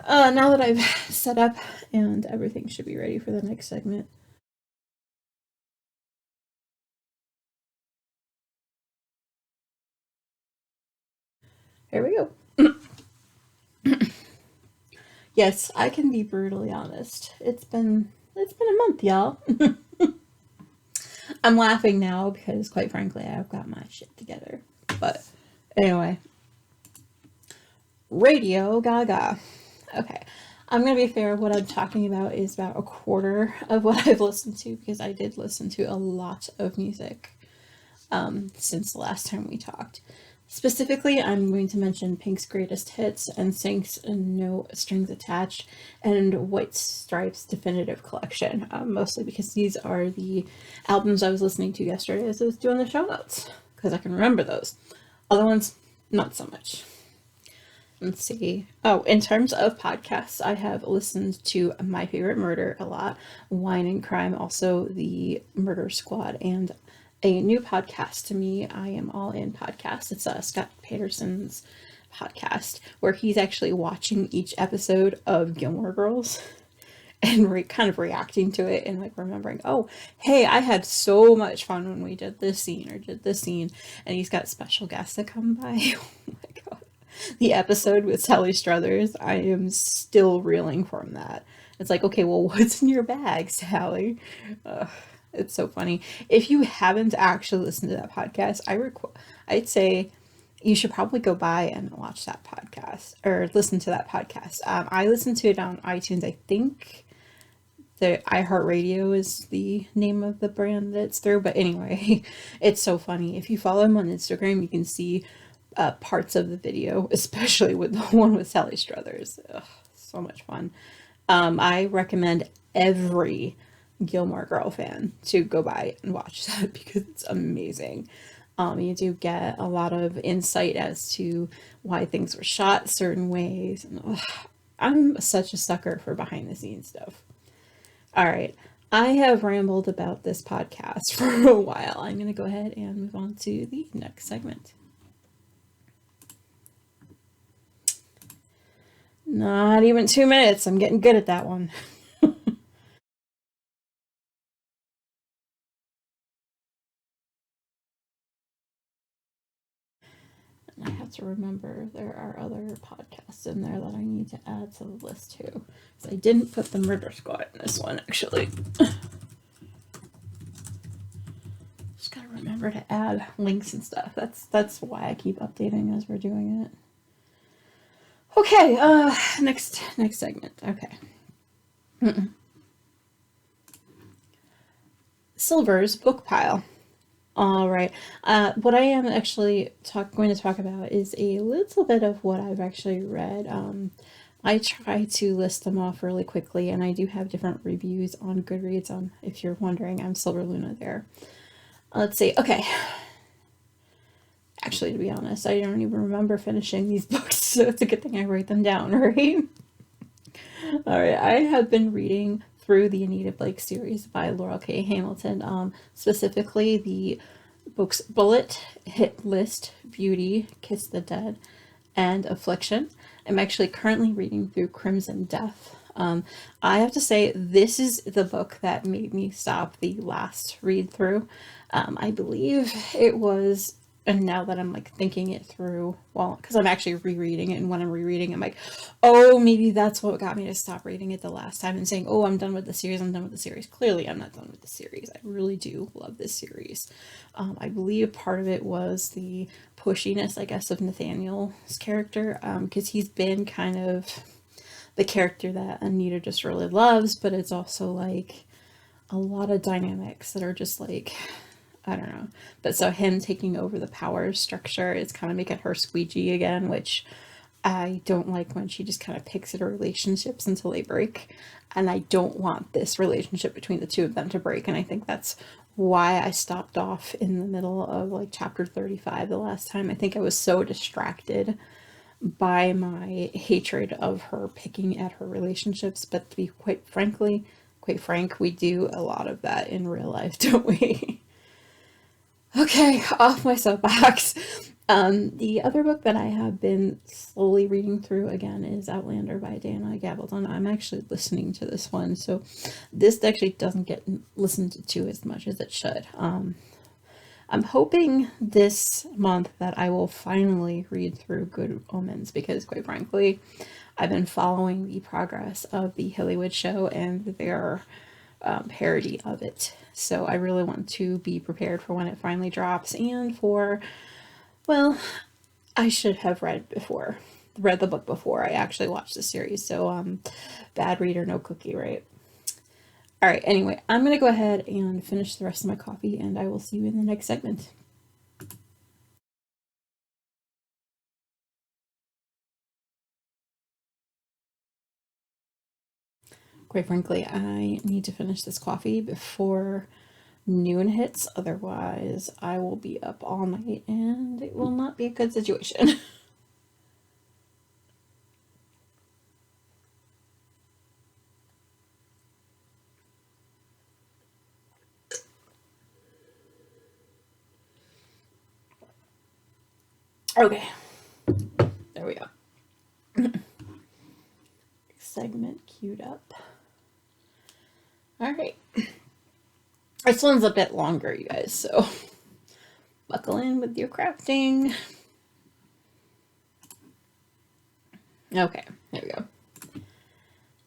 Now that I've set up and everything should be ready for the next segment. Here we go. Yes, I can be brutally honest. It's been a month, y'all. I'm laughing now because, quite frankly, I've got my shit together. But anyway, Radio GaGa. Okay, I'm gonna be fair. What I'm talking about is about a quarter of what I've listened to, because I did listen to a lot of music since the last time we talked. Specifically, I'm going to mention Pink's Greatest Hits, NSYNC's No Strings Attached, and White Stripes Definitive Collection, mostly because these are the albums I was listening to yesterday as I was doing the show notes, because I can remember those. Other ones, not so much. Let's see. Oh, in terms of podcasts, I have listened to My Favorite Murder a lot, Wine and Crime, also the Murder Squad, and a new podcast to me, I Am All In podcast. It's Scott Patterson's podcast, where he's actually watching each episode of Gilmore Girls and kind of reacting to it and like remembering, oh, hey, I had so much fun when we did this scene or did this scene. And he's got special guests that come by. Oh my god. The episode with Sally Struthers, I am still reeling from that. It's like, okay, well, what's in your bag, Sally? It's so funny. If you haven't actually listened to that podcast, I'd say you should probably go by and watch that podcast or listen to that podcast. I listened to it on iTunes. I think the iHeartRadio is the name of the brand that it's through. But anyway, it's so funny. If you follow him on Instagram, you can see parts of the video, especially with the one with Sally Struthers. Ugh, so much fun. I recommend every Gilmore Girl fan to go by and watch that because it's amazing. You do get a lot of insight as to why things were shot certain ways. And I'm such a sucker for behind the scenes stuff. All right. I have rambled about this podcast for a while. I'm going to go ahead and move on to the next segment. Not even 2 minutes. I'm getting good at that one. I have to remember there are other podcasts in there that I need to add to the list too. So I didn't put the Murder Squad in this one, actually. Just gotta remember to add links and stuff. That's why I keep updating as we're doing it. Okay, next segment. Okay. Silver's book pile. All right. What I am actually going to talk about is a little bit of what I've actually read. I try to list them off really quickly, and I do have different reviews on Goodreads. If you're wondering, I'm Silverluna there. Let's see. Okay. Actually, to be honest, I don't even remember finishing these books, so it's a good thing I write them down, right? All right. I have been reading through the Anita Blake series by Laurel K. Hamilton, specifically the books Bullet, Hit List, Beauty, Kiss the Dead, and Affliction. I'm actually currently reading through Crimson Death. I have to say, this is the book that made me stop the last read through. I believe it was, and now that I'm like thinking it through, well, because I'm actually rereading it, and when I'm rereading, I'm like, oh, maybe that's what got me to stop reading it the last time and saying, oh, I'm done with the series, I'm done with the series. Clearly, I'm not done with the series. I really do love this series. I believe part of it was the pushiness, I guess, of Nathaniel's character, because he's been kind of the character that Anita just really loves, but it's also like a lot of dynamics that are just like, I don't know. But so him taking over the power structure is kind of making her squeegee again, which I don't like when she just kind of picks at her relationships until they break. And I don't want this relationship between the two of them to break. And I think that's why I stopped off in the middle of like chapter 35 the last time. I think I was so distracted by my hatred of her picking at her relationships, but to be quite frank, we do a lot of that in real life, don't we? Okay, off my soapbox. The other book that I have been slowly reading through again is Outlander by Dana Gabaldon. I'm actually listening to this one, so this actually doesn't get listened to as much as it should. I'm hoping this month that I will finally read through Good Omens because, quite frankly, I've been following the progress of the Hollywood show and their parody of it. So I really want to be prepared for when it finally drops and for, well, I should have read the book before I actually watched the series. So bad reader, no cookie, right? All right, anyway, I'm going to go ahead and finish the rest of my coffee, and I will see you in the next segment. Quite frankly, I need to finish this coffee before noon hits, otherwise I will be up all night, and it will not be a good situation. Okay, there we go. Segment queued up. All right. This one's a bit longer, you guys, so buckle in with your crafting. Okay, there we go.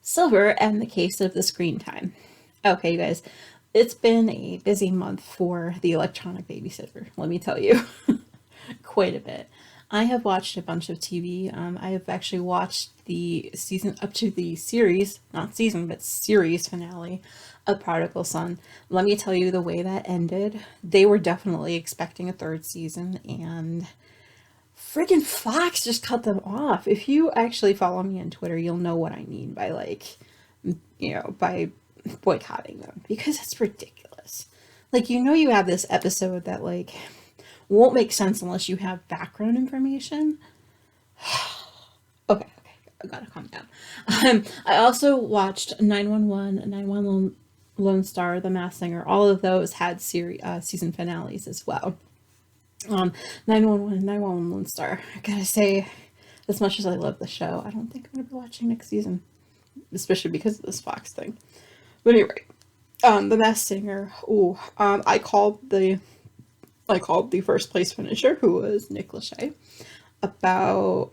Silver and the case of the screen time. Okay, you guys, it's been a busy month for the electronic babysitter, let me tell you. Quite a bit. I have watched a bunch of TV. I have actually watched the season up to the series, not season, but series finale of Prodigal Son. Let me tell you the way that ended. They were definitely expecting a third season, and friggin' Fox just cut them off. If you actually follow me on Twitter, you'll know what I mean by by boycotting them, because it's ridiculous. Like, you have this episode that won't make sense unless you have background information. Okay, I gotta calm down. I also watched 911, 911 Lone Star, The Masked Singer. All of those had season finales as well. 911, 911 Lone Star. I gotta say, as much as I love the show, I don't think I'm gonna be watching next season, especially because of this Fox thing. But anyway, The Masked Singer. I called the first place finisher, who was Nick Lachey. About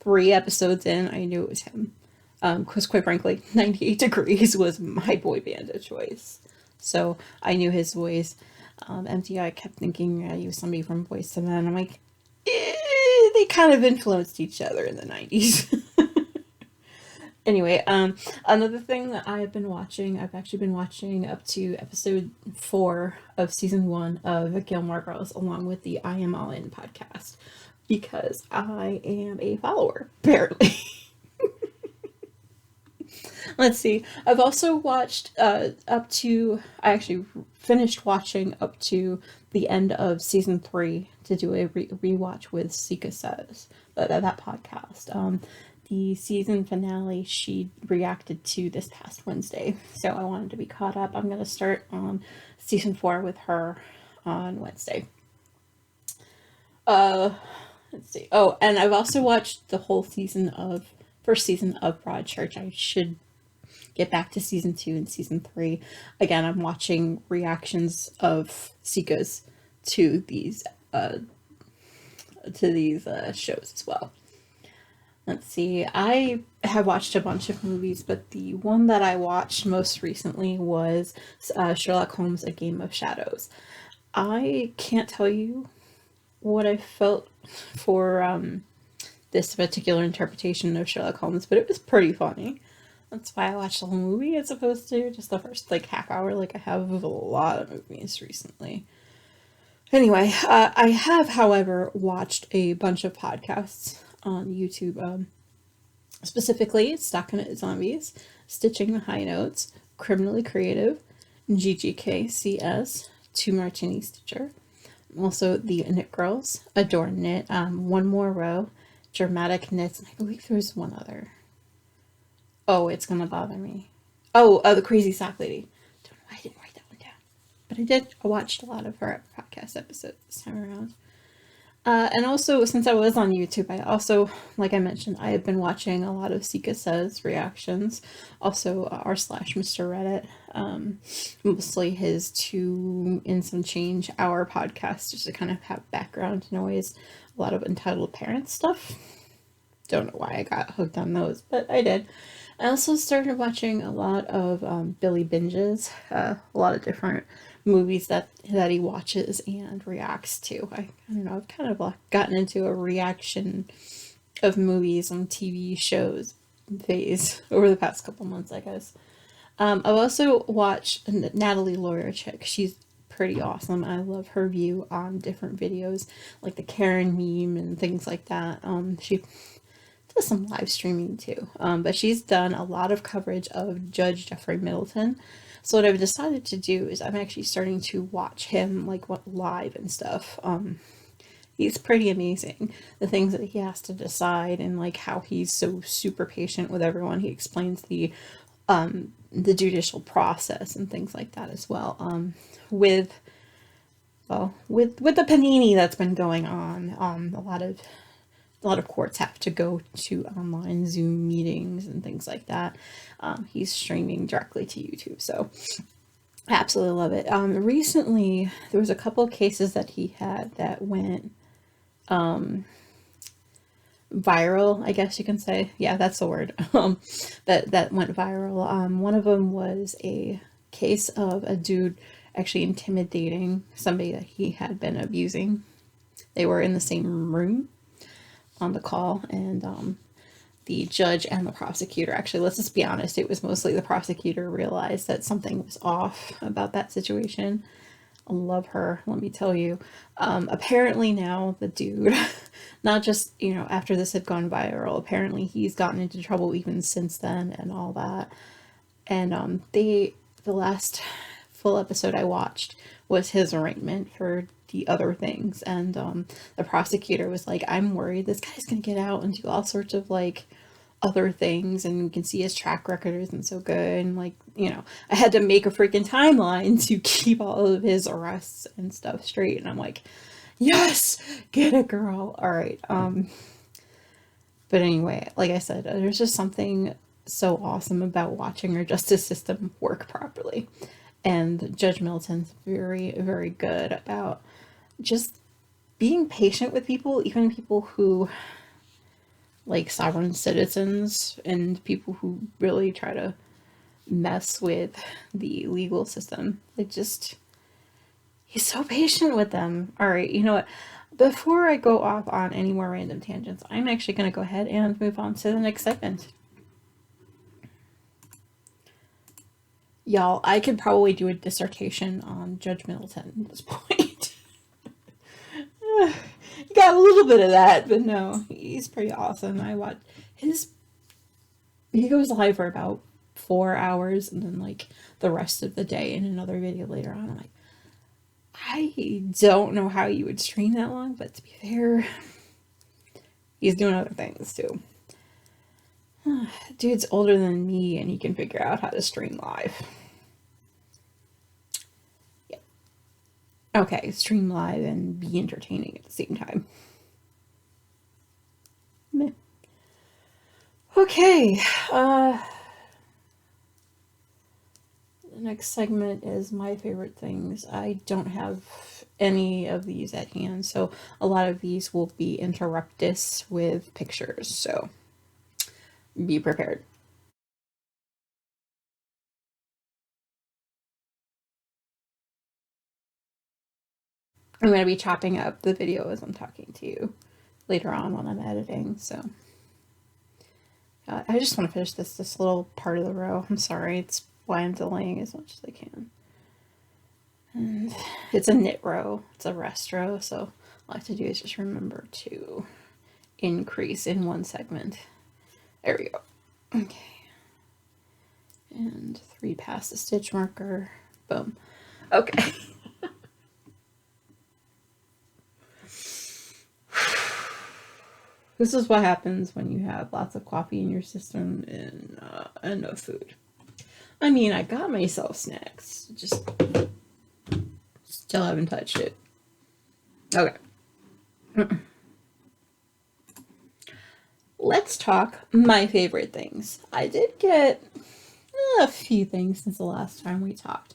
3 episodes in, I knew it was him. Because quite frankly, 98 Degrees was my boy band of choice. So I knew his voice. MTI kept thinking he was somebody from Boyz II Men. I'm like, they kind of influenced each other in the 90s. Anyway, another thing that I've actually been watching up to episode 4 of season 1 of Gilmore Girls, along with the I Am All In podcast, because I am a follower, apparently. Let's see. I've also watched I actually finished watching up to the end of season 3 to do a rewatch with Sika Says, that podcast. The season finale she reacted to this past Wednesday, so I wanted to be caught up. I'm going to start on season 4 with her on Wednesday. Let's see. Oh, and I've also watched the whole first season of Broad Church. I should get back to season 2 and season 3. Again, I'm watching reactions of Sika's to these shows as well. Let's see. I have watched a bunch of movies, but the one that I watched most recently was Sherlock Holmes: A Game of Shadows. I can't tell you what I felt for this particular interpretation of Sherlock Holmes, but it was pretty funny. That's why I watched the whole movie as opposed to just the first half hour, like I have with a lot of movies recently. Anyway, I have, however, watched a bunch of podcasts on YouTube, specifically StockinetteZombies, Stitching the High Notes, Criminally Creative, GGKCS, to Martini Stitcher. Also the Knit Girls, Adore Knit, One More Row, Dramatic Knits, and I believe there's one other. Oh, it's gonna bother me. Oh, the Crazy Sock Lady. Don't know why I didn't write that one down. But I did. I watched a lot of her podcast episodes this time around. And also, since I was on YouTube, I also, like I mentioned, I have been watching a lot of Sika Says reactions. Also, r/Mr. Reddit. Mostly his 2 and some change hour podcast, just to kind of have background noise. A lot of Entitled Parents stuff. Don't know why I got hooked on those, but I did. I also started watching a lot of Billy Binges, a lot of different movies that he watches and reacts to. I don't know, I've kind of gotten into a reaction of movies and TV shows phase over the past couple months, I guess. I've also watched Natalie Lawyer Chick. She's pretty awesome. I love her view on different videos, like the Carin meme and things like that. She does some live streaming too, but she's done a lot of coverage of Judge Jeffrey Middleton. So what I've decided to do is I'm actually starting to watch him like live and stuff. He's pretty amazing. The things that he has to decide and like how he's so super patient with everyone. He explains the judicial process and things like that as well. With the panini that's been going on, a lot of courts have to go to online Zoom meetings and things like that. He's streaming directly to YouTube, so I absolutely love it. Recently, there was a couple of cases that he had that went viral, I guess you can say. Yeah, that's the word. That went viral. One of them was a case of a dude actually intimidating somebody that he had been abusing. They were in the same room on the call, and the judge and the prosecutor, actually, let's just be honest, it was mostly the prosecutor, realized that something was off about that situation. I love her, let me tell you. Apparently now the dude, not just, after this had gone viral, apparently he's gotten into trouble even since then and all that. And the last full episode I watched was his arraignment for the other things, and the prosecutor was like, I'm worried this guy's gonna get out and do all sorts of like other things, and you can see his track record isn't so good, and like, I had to make a freaking timeline to keep all of his arrests and stuff straight, and I'm like, yes, get it, girl. All right. But anyway, like I said, there's just something so awesome about watching our justice system work properly, and Judge Milton's very, very good about just being patient with people, even people who like sovereign citizens and people who really try to mess with the legal system. Like, just, he's so patient with them. All right, you know what? Before I go off on any more random tangents, I'm actually going to go ahead and move on to the next segment. Y'all, I could probably do a dissertation on Judge Middleton at this point. You got a little bit of that, but no, he's pretty awesome. I watch he goes live for about 4 hours, and then like the rest of the day in another video later on. I'm like, I don't know how you would stream that long, but to be fair, he's doing other things too. Dude's older than me, and he can figure out how to stream live. Yeah. Okay, stream live and be entertaining at the same time. Meh. Okay, the next segment is my favorite things. I don't have any of these at hand, so a lot of these will be interruptus with pictures, so be prepared. I'm going to be chopping up the video as I'm talking to you later on when I'm editing, so I just want to finish this little part of the row. I'm sorry, it's why I'm delaying as much as I can. And it's a knit row, it's a rest row, so all I have to do is just remember to increase in one segment. There we go. Okay. And 3 past the stitch marker, Boom. Okay. This is what happens when you have lots of coffee in your system and no food. I mean, I got myself snacks. Just still haven't touched it. Okay. Let's talk my favorite things. I did get a few things since the last time we talked.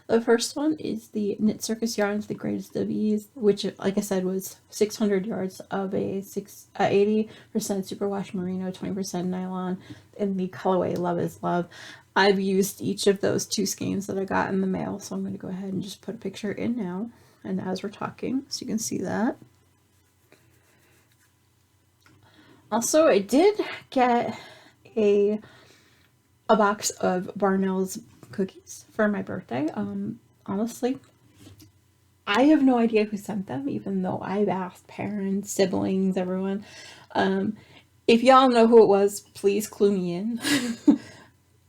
The first one is the Knit Circus Yarns, the Greatest of Ease, which, like I said, was 600 yards of a 80% superwash merino, 20% nylon, in the colorway Love is Love. I've used each of those 2 skeins that I got in the mail, so I'm going to go ahead and just put a picture in now, and as we're talking, so you can see that. Also, I did get a box of Barnell's cookies for my birthday. Honestly, I have no idea who sent them, even though I've asked parents, siblings, everyone. If y'all know who it was, please clue me in.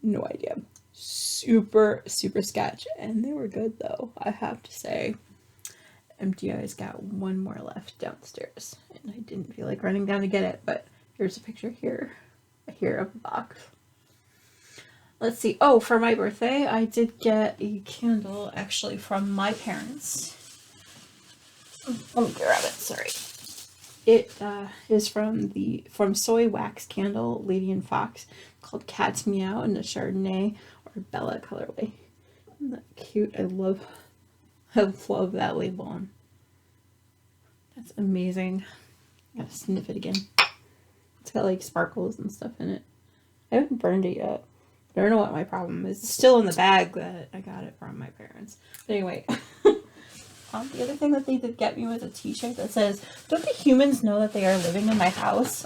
No idea. Super, super sketch. And they were good, though, I have to say. MTI's got one more left downstairs, and I didn't feel like running down to get it, but here's a picture here of the box. Let's see. Oh, for my birthday, I did get a candle, actually, from my parents. Let me grab it, sorry. It is from Soy Wax Candle, Lady and Fox, called Cat's Meow in the Chardonnay or Bella colorway. Isn't that cute? I love that label on. That's amazing. I gotta sniff it again. It's got like sparkles and stuff in it. I haven't burned it yet. I don't know what my problem is. It's still in the bag that I got it from my parents. But anyway, the other thing that they did get me was a t-shirt that says, "Don't the humans know that they are living in my house?"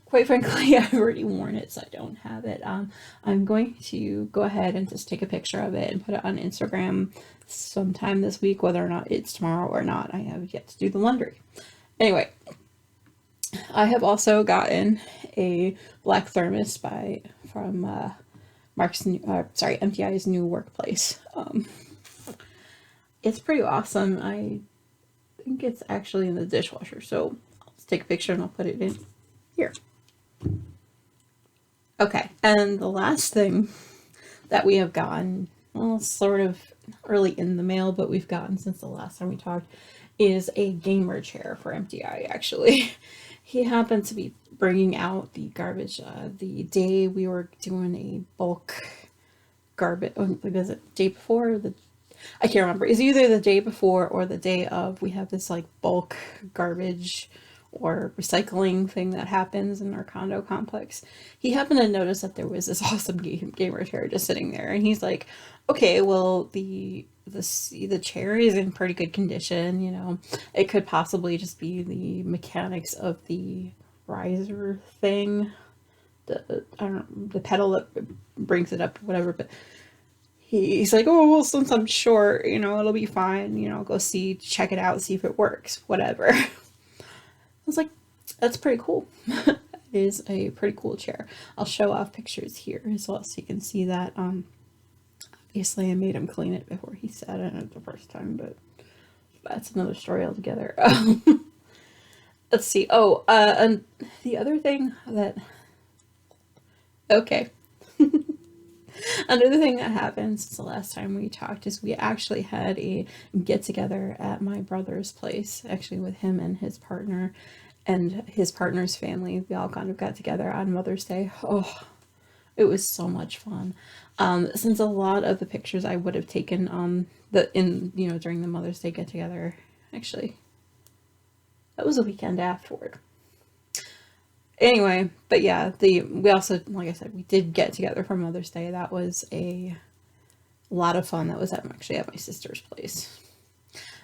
Quite frankly, I've already worn it, so I don't have it. I'm going to go ahead and just take a picture of it and put it on Instagram sometime this week, whether or not it's tomorrow or not. I have yet to do the laundry. Anyway, I have also gotten a black thermos from MTI's new workplace. It's pretty awesome. I think it's actually in the dishwasher, so I'll just take a picture and I'll put it in here. Okay, and the last thing that we have gotten, well, sort of early in the mail, but we've gotten since the last time we talked, is a gamer chair for MTI, actually. He happened to be bringing out the garbage the day we were doing a bulk garbage, was it day before? I can't remember. It's either the day before or the day of. We have this like bulk garbage or recycling thing that happens in our condo complex. He happened to notice that there was this awesome gamer chair just sitting there, and he's like, okay, well, the chair is in pretty good condition, you know. It could possibly just be the mechanics of the riser thing, the pedal that brings it up or whatever, but he's like, oh, well, since I'm short, you know, it'll be fine, you know, go check it out, see if it works, whatever. I was like, that's pretty cool. It is a pretty cool chair. I'll show off pictures here as well so you can see that. Obviously I made him clean it before he sat in it the first time, but that's another story altogether. Let's see. Oh, and the other thing that, okay. Another thing that happened since the last time we talked is we actually had a get-together at my brother's place, actually with him and his partner and his partner's family. We all kind of got together on Mother's Day. Oh, it was so much fun. Since a lot of the pictures I would have taken during the Mother's Day get-together, actually, that was a weekend afterward. Anyway, but yeah, we also, like I said, we did get together for Mother's Day. That was a lot of fun. That was actually at my sister's place.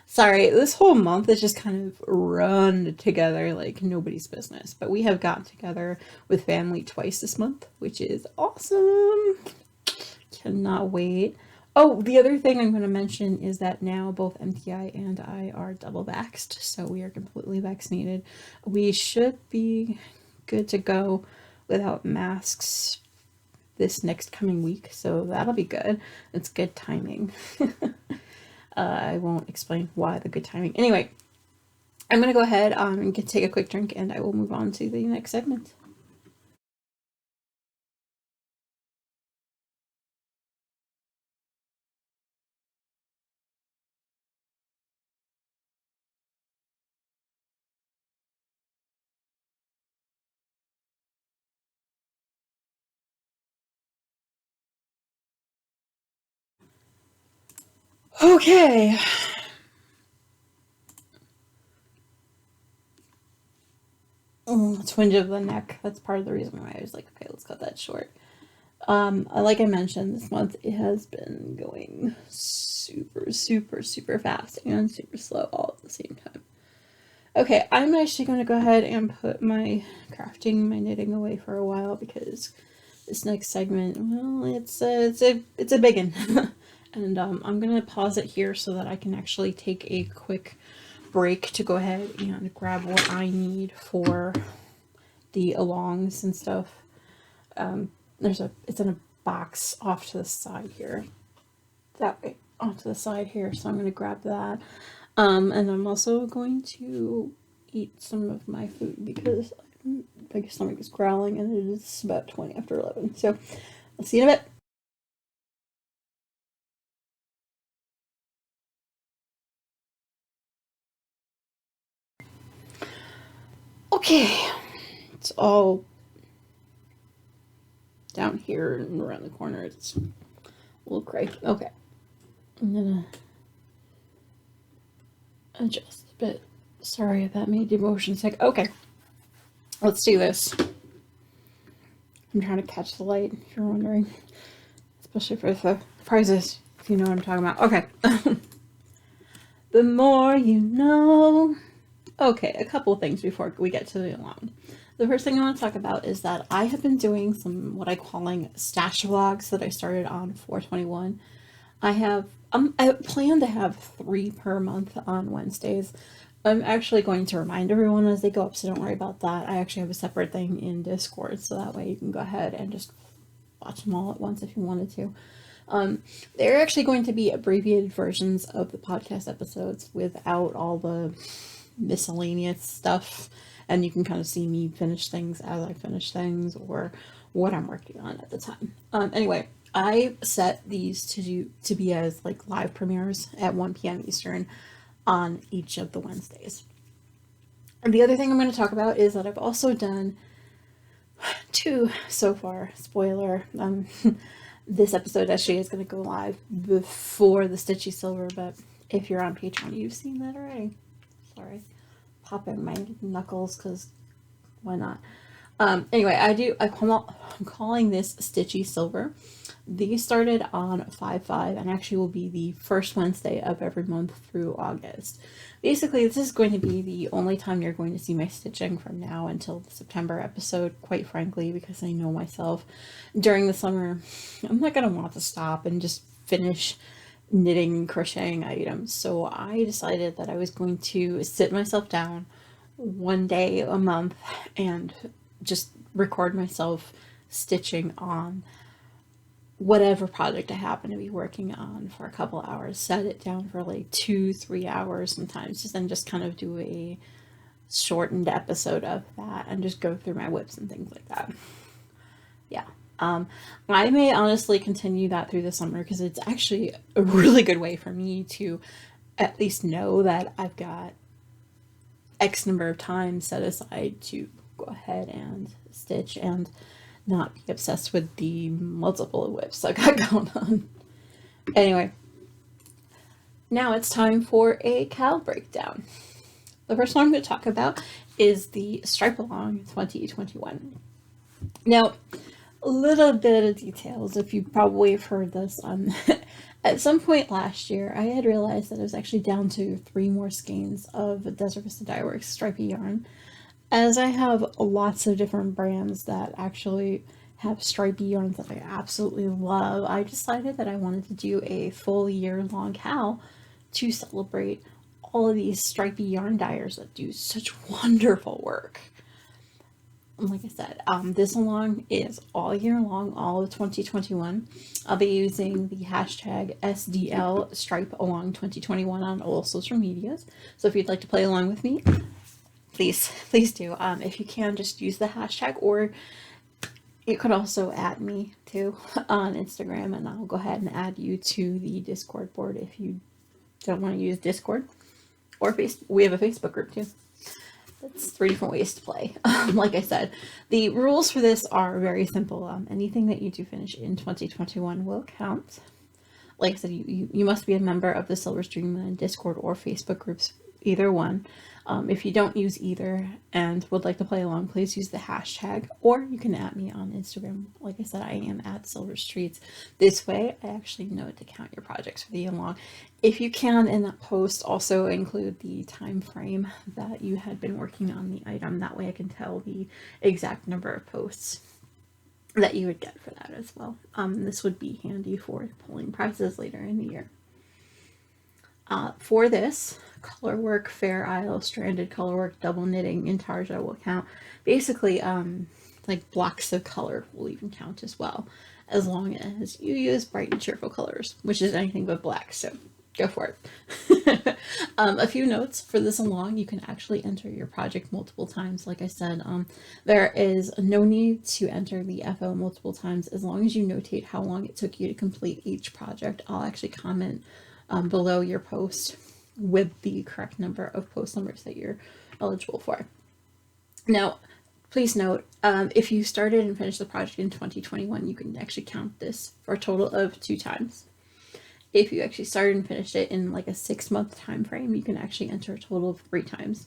Sorry, this whole month is just kind of run together like nobody's business. But we have gotten together with family twice this month, which is awesome. Cannot wait. Oh, the other thing I'm going to mention is that now both MTI and I are double vaxxed, so we are completely vaccinated. We should be good to go without masks this next coming week, so that'll be good. It's good timing. I won't explain why the good timing. Anyway, I'm going to go ahead and take a quick drink, and I will move on to the next segment. Okay. Twinge of the neck. That's part of the reason why I was like, okay, let's cut that short. Like I mentioned, this month it has been going super, super, super fast and super slow all at the same time. Okay, I'm actually going to go ahead and put my crafting, my knitting away for a while because this next segment, well, it's a big one. And I'm going to pause it here so that I can actually take a quick break to go ahead and grab what I need for the alongs and stuff. It's in a box off to the side here. That way, off to the side here. So I'm going to grab that. And I'm also going to eat some of my food because my stomach is growling and it is about 20 after 11. So I'll see you in a bit. Okay, it's all down here and around the corner. It's a little crazy. Okay, I'm gonna adjust a bit. Sorry if that made you motion sick. Okay, let's do this. I'm trying to catch the light, if you're wondering. Especially for the prizes, if you know what I'm talking about. Okay. The more you know. Okay, a couple of things before we get to the along. The first thing I want to talk about is that I have been doing some what I'm calling stash vlogs that I started on 4/21. I plan to have 3 per month on Wednesdays. I'm actually going to remind everyone as they go up, so don't worry about that. I actually have a separate thing in Discord, so that way you can go ahead and just watch them all at once if you wanted to. They're actually going to be abbreviated versions of the podcast episodes without all the miscellaneous stuff, and you can kind of see me finish things as I finish things or what I'm working on at the time. Anyway, I set these to be as like live premieres at 1 p.m. Eastern on each of the Wednesdays. And the other thing I'm going to talk about is that I've also done 2 so far. Spoiler. This episode actually is going to go live before the Stitchy Silver, but if you're on Patreon, you've seen that already. Sorry. Popping my knuckles because why not? Anyway, I'm calling this Stitchy Silver. These started on 5/5 and actually will be the first Wednesday of every month through August. Basically, this is going to be the only time you're going to see my stitching from now until the September episode, quite frankly, because I know myself. During the summer, I'm not going to want to stop and just finish knitting and crocheting items. So I decided that I was going to sit myself down one day a month and just record myself stitching on whatever project I happen to be working on for a couple hours, set it down for like 2-3 hours sometimes, just kind of do a shortened episode of that and just go through my whips and things like that. Yeah. I may honestly continue that through the summer because it's actually a really good way for me to at least know that I've got X number of time set aside to go ahead and stitch and not be obsessed with the multiple whips I got going on. Anyway, now it's time for a cowl breakdown. The first one I'm going to talk about is the Stripe Along 2021. Now, a little bit of details, if you probably have heard this. At some point last year, I had realized that I was actually down to 3 more skeins of Desert Vista Dye Works stripy yarn. As I have lots of different brands that actually have stripy yarns that I absolutely love, I decided that I wanted to do a full year-long cowl to celebrate all of these stripy yarn dyers that do such wonderful work. like I said, this along is all year long, all of 2021. I'll be using the hashtag SDL Stripe Along 2021 on all social medias. So if you'd like to play along with me, please do. If you can, just use the hashtag, or you could also add me too on Instagram, and I'll go ahead and add you to the Discord board if you don't want to use Discord. Or we have a Facebook group too. That's 3 different ways to play. Like I said, the rules for this are very simple. Anything that you do finish in 2021 will count. Like I said, you must be a member of the Silver Streamland Discord or Facebook groups, either one. If you don't use either and would like to play along, please use the hashtag, or you can add me on Instagram. Like I said, I am at Silver Streets. This way, I actually know to count your projects for the along. If you can, in that post, also include the time frame that you had been working on the item. That way I can tell the exact number of posts that you would get for that as well. This would be handy for pulling prizes later in the year. For this, colorwork, Fair Isle, stranded colorwork, double knitting, intarsia will count. Basically, like blocks of color will even count as well, as long as you use bright and cheerful colors, which is anything but black, so go for it. A few notes for this along: you can actually enter your project multiple times. Like I said, there is no need to enter the FO multiple times as long as you notate how long it took you to complete each project. I'll actually comment below your post with the correct number of post numbers that you're eligible for. Now, please note, if you started and finished the project in 2021, you can actually count this for a total of 2 times. If you actually started and finished it in like a 6-month time frame, you can actually enter a total of 3 times.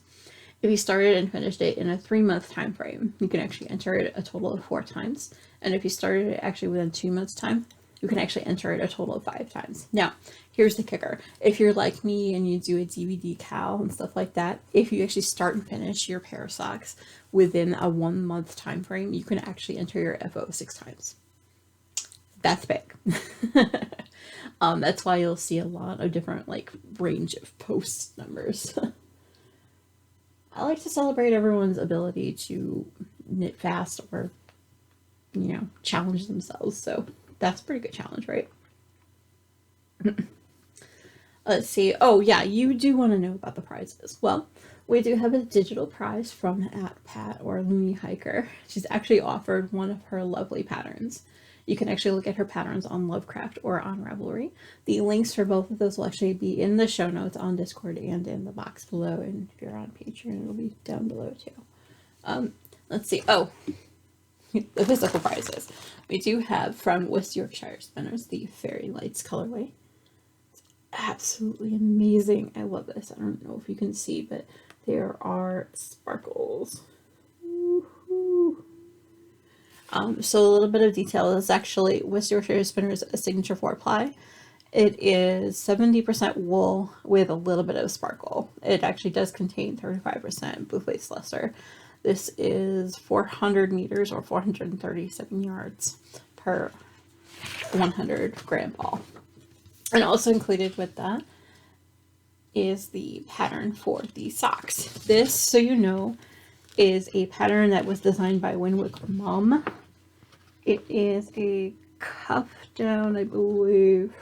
If you started and finished it in a 3-month time frame, you can actually enter it a total of 4 times. And if you started it actually within 2 months time, you can actually enter it a total of 5 times. Now, here's the kicker. If you're like me and you do a DVD cal and stuff like that, if you actually start and finish your pair of socks within a 1-month time frame, you can actually enter your FO 6 times. That's big. That's why you'll see a lot of different like range of post numbers. I like to celebrate everyone's ability to knit fast or, challenge themselves. So that's a pretty good challenge, right? Let's see. Oh yeah, you do want to know about the prizes. Well, we do have a digital prize from @Pat or Looney Hiker. She's actually offered one of her lovely patterns. You can actually look at her patterns on Lovecraft or on Ravelry. The links for both of those will actually be in the show notes on Discord and in the box below. And if you're on Patreon, it'll be down below too. Let's see. Oh, the physical prizes. We do have from West Yorkshire Spinners the Fairy Lights colorway. It's absolutely amazing. I love this. I don't know if you can see, but there are sparkles. Woo-hoo. So a little bit of detail is actually West Yorkshire Spinners a signature 4-ply. It is 70% wool with a little bit of sparkle. It actually does contain 35% blue face luster. This is 400 meters or 437 yards per 100 gram ball. And also included with that is the pattern for the socks. This, so you know, is a pattern that was designed by Winwick Mom. It is a cuff down, I believe.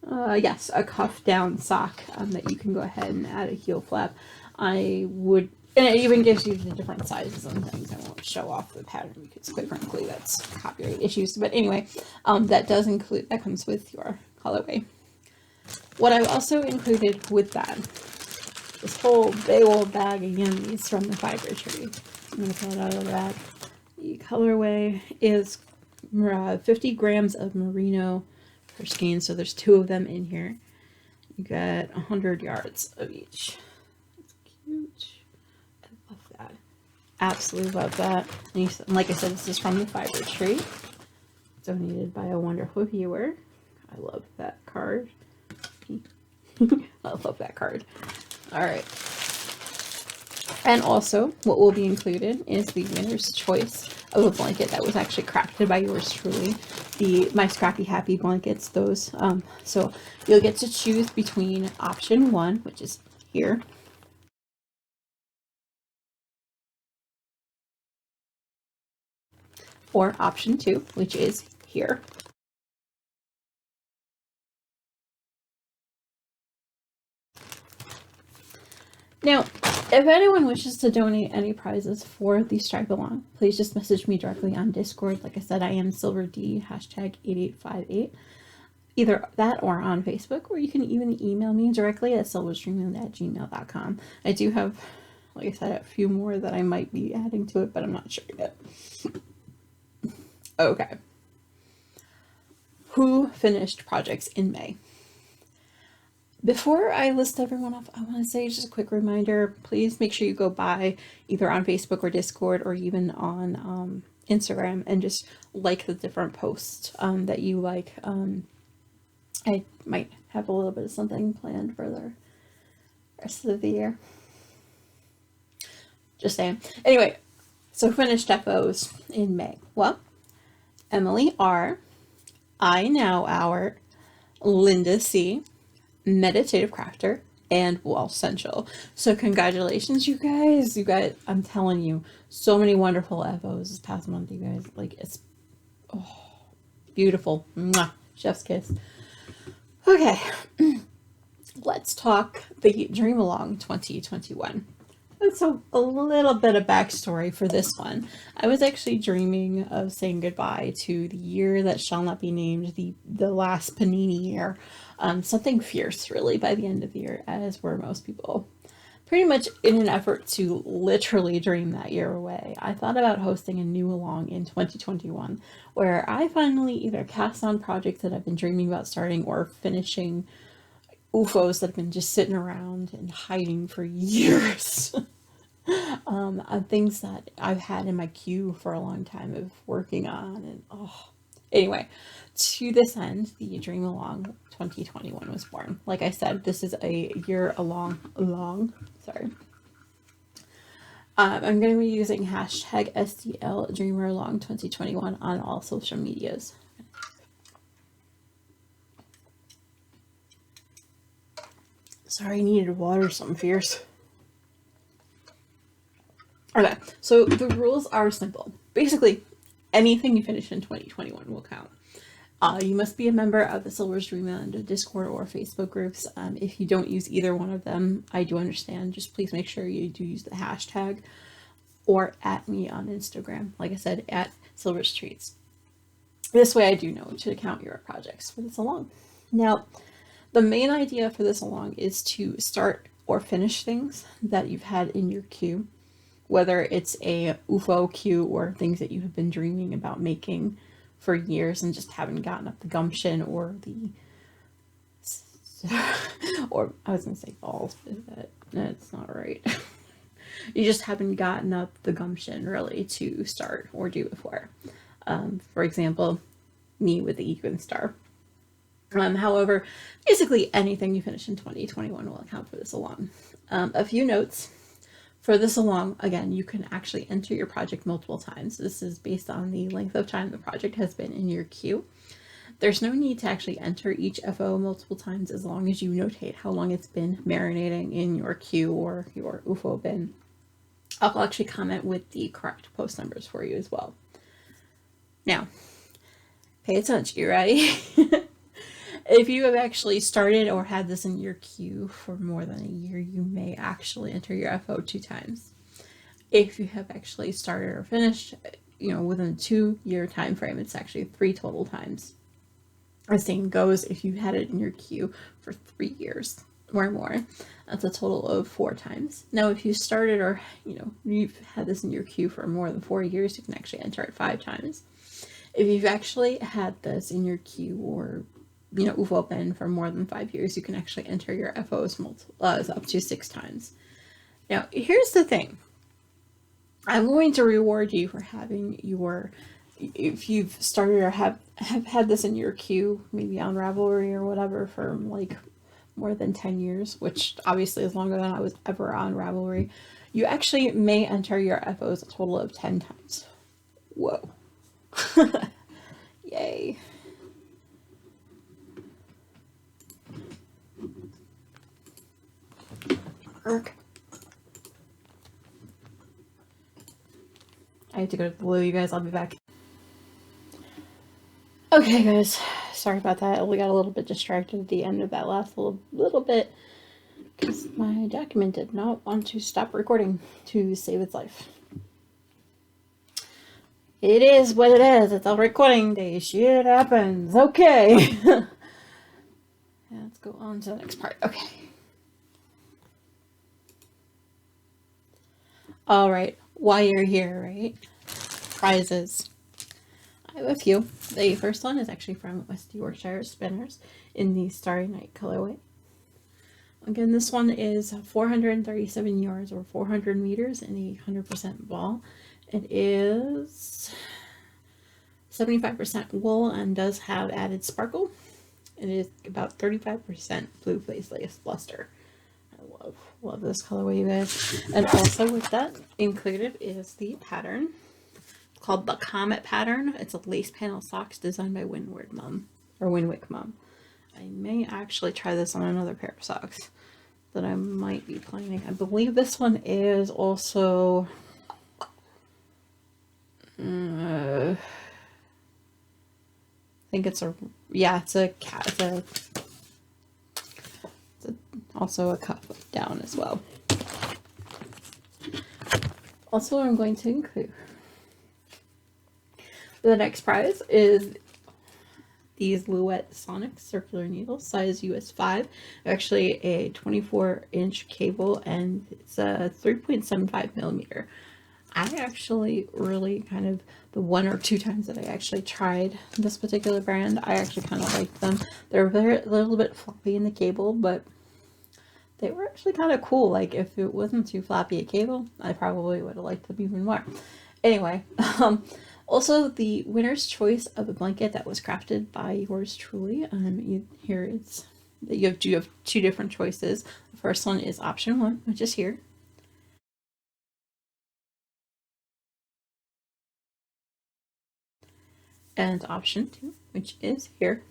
Yes, a cuff down sock that you can go ahead and add a heel flap. And it even gives you the different sizes and things. I won't show off the pattern because quite frankly that's copyright issues. But anyway, that comes with your colorway. What I've also included with that, this whole big old bag of yummies from the fiber tree. I'm going to pull it out of the bag. The colorway is 50 grams of merino per skein, so there's 2 of them in here. You get 100 yards of each. That's cute. I love that. Absolutely love that. And like I said, this is from the fiber tree. Donated by a wonderful viewer. I love that card. I love that card. All right. And also, what will be included is the winner's choice of a blanket that was actually crafted by yours truly. My Scrappy Happy blankets, those. So you'll get to choose between option 1, which is here, or option 2, which is here. Now, if anyone wishes to donate any prizes for the Stripe Along, please just message me directly on Discord. Like I said, I am SilverD, hashtag 8858. Either that or on Facebook, or you can even email me directly at silverstreamland@gmail.com. I do have, like I said, a few more that I might be adding to it, but I'm not sure yet. Okay. Who finished projects in May? Before I list everyone off, I want to say just a quick reminder, please make sure you go by either on Facebook or Discord or even on Instagram and just like the different posts that you like. I might have a little bit of something planned for the rest of the year. Just saying. Anyway, so finished FOs in May. Well, Emily R, I Now Hour, Linda C, Meditative Crafter, and Wall Central. So congratulations, you guys. You guys, I'm telling you, so many wonderful FOs this past month, you guys. Like, it's beautiful. Mwah. Chef's kiss. Okay, let's talk the Dream Along 2021. And so a little bit of backstory for this one. I was actually dreaming of saying goodbye to the year that shall not be named, the last Panini year. Something fierce, really, by the end of the year, as were most people. Pretty much in an effort to literally dream that year away, I thought about hosting a new Along in 2021, where I finally either cast on projects that I've been dreaming about starting or finishing UFOs that have been just sitting around and hiding for years. Things that I've had in my queue for a long time of working on, and anyway, to this end, the Dream Along 2021 was born. Like I said, this is a year along. Sorry. I'm going to be using hashtag SDL Dreamer Along 2021 on all social medias. Sorry, I needed water, something fierce. Okay, so the rules are simple. Basically, anything you finish in 2021 will count. You must be a member of the Silver's Dreamland Discord or Facebook groups. If you don't use either one of them, I do understand. Just please make sure you do use the hashtag or at me on Instagram. Like I said, at Silver's Treats. This way I do know to count your projects for this Along. Now, the main idea for this Along is to start or finish things that you've had in your queue, whether it's a UFO queue or things that you have been dreaming about making for years and just haven't gotten up the gumption or or I was gonna say balls, but that's not right. You just haven't gotten up the gumption really to start or do before. For example, me with the Equin Star. However, basically anything you finish in 2021 will account for this Along. A few notes. For this Along, again, you can actually enter your project multiple times. This is based on the length of time the project has been in your queue. There's no need to actually enter each FO multiple times as long as you notate how long it's been marinating in your queue or your UFO bin. I'll actually comment with the correct post numbers for you as well. Now, pay attention, you ready? If you have actually started or had this in your queue for more than a year, you may actually enter your FO 2 times. If you have actually started or finished, within a 2-year time frame, it's actually 3 total times. As same goes if you had it in your queue for 3 years or more, that's a total of 4 times. Now, if you started or you've had this in your queue for more than 4 years, you can actually enter it 5 times. If you've actually had this in your queue or UFO bin for more than 5 years, you can actually enter your FOs up to 6 times. Now, here's the thing. I'm going to reward you for having if you've started or have had this in your queue, maybe on Ravelry or whatever, for like more than 10 years, which obviously is longer than I was ever on Ravelry, you actually may enter your FOs a total of 10 times. Whoa. Yay. Okay. I have to go to the loo, you guys. I'll be back. Okay, guys, sorry about that. We got a little bit distracted at the end of that last little bit because my document did not want to stop recording to save its life. It is what it is. It's a recording day. Shit happens. Okay. Let's go on to the next part. Okay. All right. While you're here, right? Prizes. I have a few. The first one is actually from West Yorkshire Spinners in the Starry Night colorway. Again, this one is 437 yards or 400 meters in a 100% ball. It is 75% wool and does have added sparkle. It is about 35% blue face lace luster. I love this colorway, you guys. And also with that included is the pattern called the Comet pattern. It's a lace panel socks designed by Winwick Mum. I may actually try this on another pair of socks that I might be planning. I believe this one is also I think it's also a cuff down as well. Also, I'm going to include the next prize is these Lueder Sonic circular needles, size US 5. Actually a 24-inch cable, and it's a 3.75 millimeter. I actually really kind of, the one or two times that I actually tried this particular brand, I actually kind of liked them. They're a little bit floppy in the cable, but they were actually kind of cool. Like, if it wasn't too floppy a cable, I probably would have liked them even more. Anyway, also the winner's choice of a blanket that was crafted by yours truly. You have two different choices. The first one is option 1, which is here. And option 2, which is here.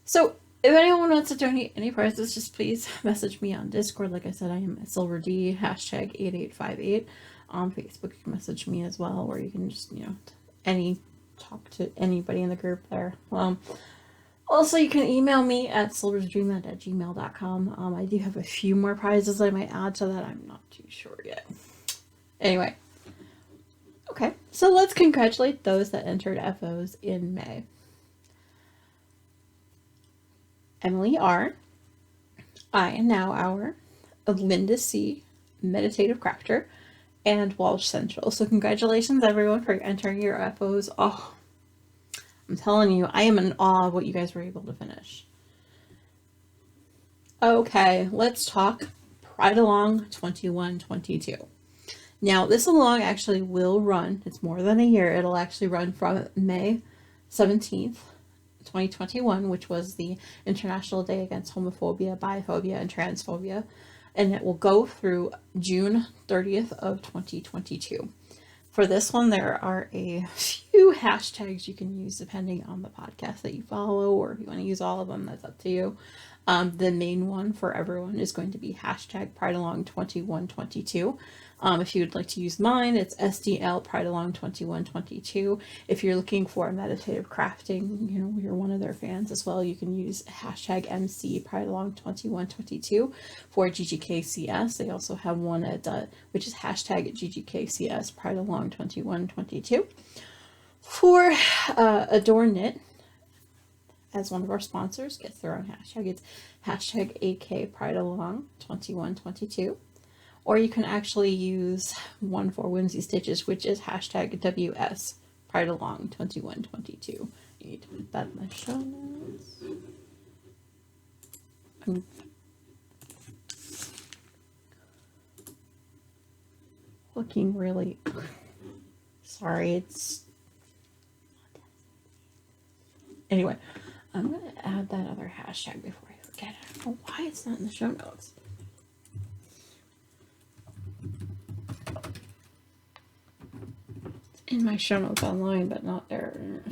So if anyone wants to donate any prizes, just please message me on Discord. Like I said, I am SilverD, #8858. On Facebook, you can message me as well, or you can just, talk to anybody in the group there. Also, you can email me at silversdreamland@gmail.com. I do have a few more prizes I might add to that. I'm not too sure yet. Anyway. Okay, so let's congratulate those that entered FOs in May. Emily R, I Now Hour, Linda C, Meditative Crafter, and Walsh Central. So congratulations everyone for entering your FOs. Oh, I'm telling you, I am in awe of what you guys were able to finish. Okay, let's talk Pride Along 21-22. Now, this along actually will run, it's more than a year, it'll actually run from May 17th, 2021, which was the International Day Against Homophobia, Biphobia, and Transphobia, and it will go through June 30th of 2022. For this one, there are a few hashtags you can use depending on the podcast that you follow, or if you want to use all of them, that's up to you. The main one for everyone is going to be #PrideAlong2122. If you would like to use mine, it's SDL PrideAlong2122. If you're looking for meditative crafting, you're one of their fans as well, you can use #MC PrideAlong2122 for GGKCS. They also have one which is #GGKCS PrideAlong2122. For Adore Knit, as one of our sponsors, gets their own hashtag. It's #AK PrideAlong2122. Or you can actually use one for Whimsy Stitches, which is #WS PrideAlong2122. You need to put that in the show notes. I'm looking really sorry. Anyway, I'm going to add that other hashtag before I forget it. I don't know why it's not in the show notes. It's in my show notes online, but not there.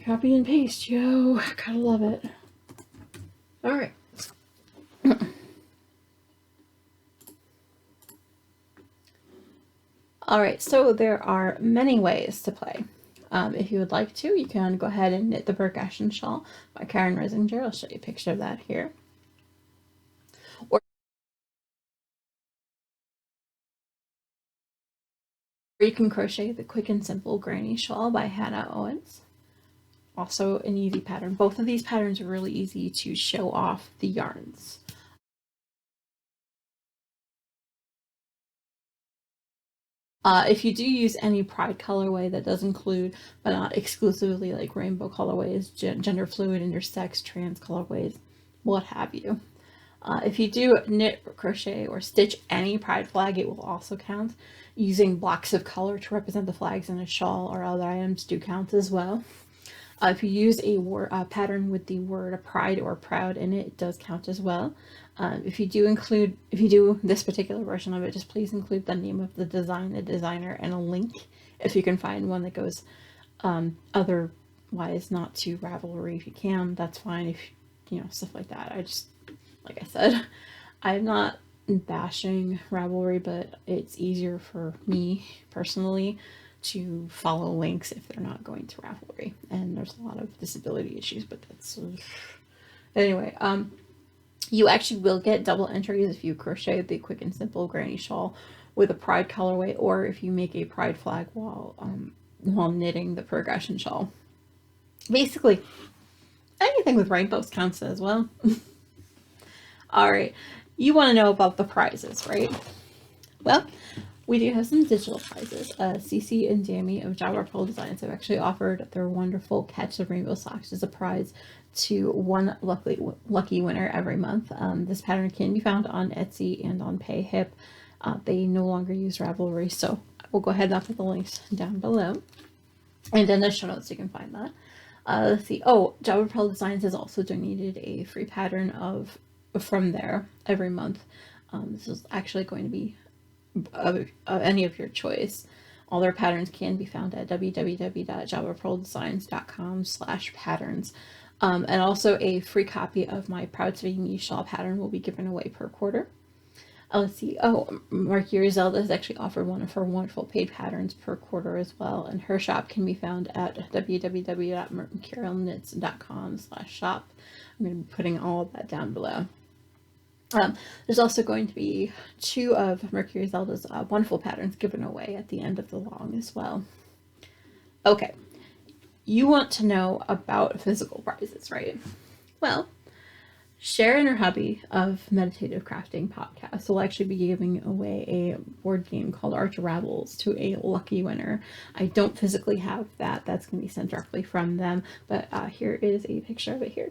Copy and paste, yo. Gotta love it. Alright. All right, so there are many ways to play. If you would like to, you can go ahead and knit the Percussion Shawl by Carin. I'll show you a picture of that here. Or you can crochet the Quick and Simple Granny Shawl by Howens. Also an easy pattern. Both of these patterns are really easy to show off the yarns. If you do use any Pride colorway that does include, but not exclusively, like rainbow colorways, gender fluid, intersex, trans colorways, what have you. If you do knit, crochet, or stitch any Pride flag, it will also count. Using blocks of color to represent the flags in a shawl or other items do count as well. If you use a pattern with the word pride or proud in it, it does count as well. If you do this particular version of it, just please include the name of the design, the designer, and a link if you can find one that goes otherwise not to Ravelry. If you can, that's fine. If you know, stuff like that. Like I said, I'm not bashing Ravelry, but it's easier for me personally to follow links if they're not going to Ravelry, and there's a lot of disability issues, but that's anyway. You actually will get double entries if you crochet the Quick and Simple Granny Shawl with a Pride colorway, or if you make a Pride flag while knitting the Percussion Shawl. Basically, anything with rainbows counts as well. All right, you want to know about the prizes, right? Well, we do have some digital prizes. Cece and Dammy of Java Pearl Designs have actually offered their wonderful Catch of Rainbow Socks as a prize to one lucky winner every month. This pattern can be found on Etsy and on PayHip. They no longer use Ravelry, so we'll go ahead and put the links down below. And in the show notes, you can find that. Let's see. Oh, Java Pearl Designs has also donated a free pattern from there every month. This is actually going to be of any of your choice. All their patterns can be found at www.javapearldesigns.com/patterns. And also a free copy of my Proud to Be Me shawl pattern will be given away per quarter. Let's see. Oh, Mercury Zelda has actually offered one of her wonderful paid patterns per quarter as well, and her shop can be found at www.mercurylknits.com/shop. I'm going to be putting all of that down below. There's also going to be 2 of Mercury Zelda's wonderful patterns given away at the end of the long as well. Okay, you want to know about physical prizes, right? Well, Cher and her hubby of Meditative Crafting podcast will actually be giving away a board game called Arch Ravels to a lucky winner. I don't physically have that. That's going to be sent directly from them, but here is a picture of it here.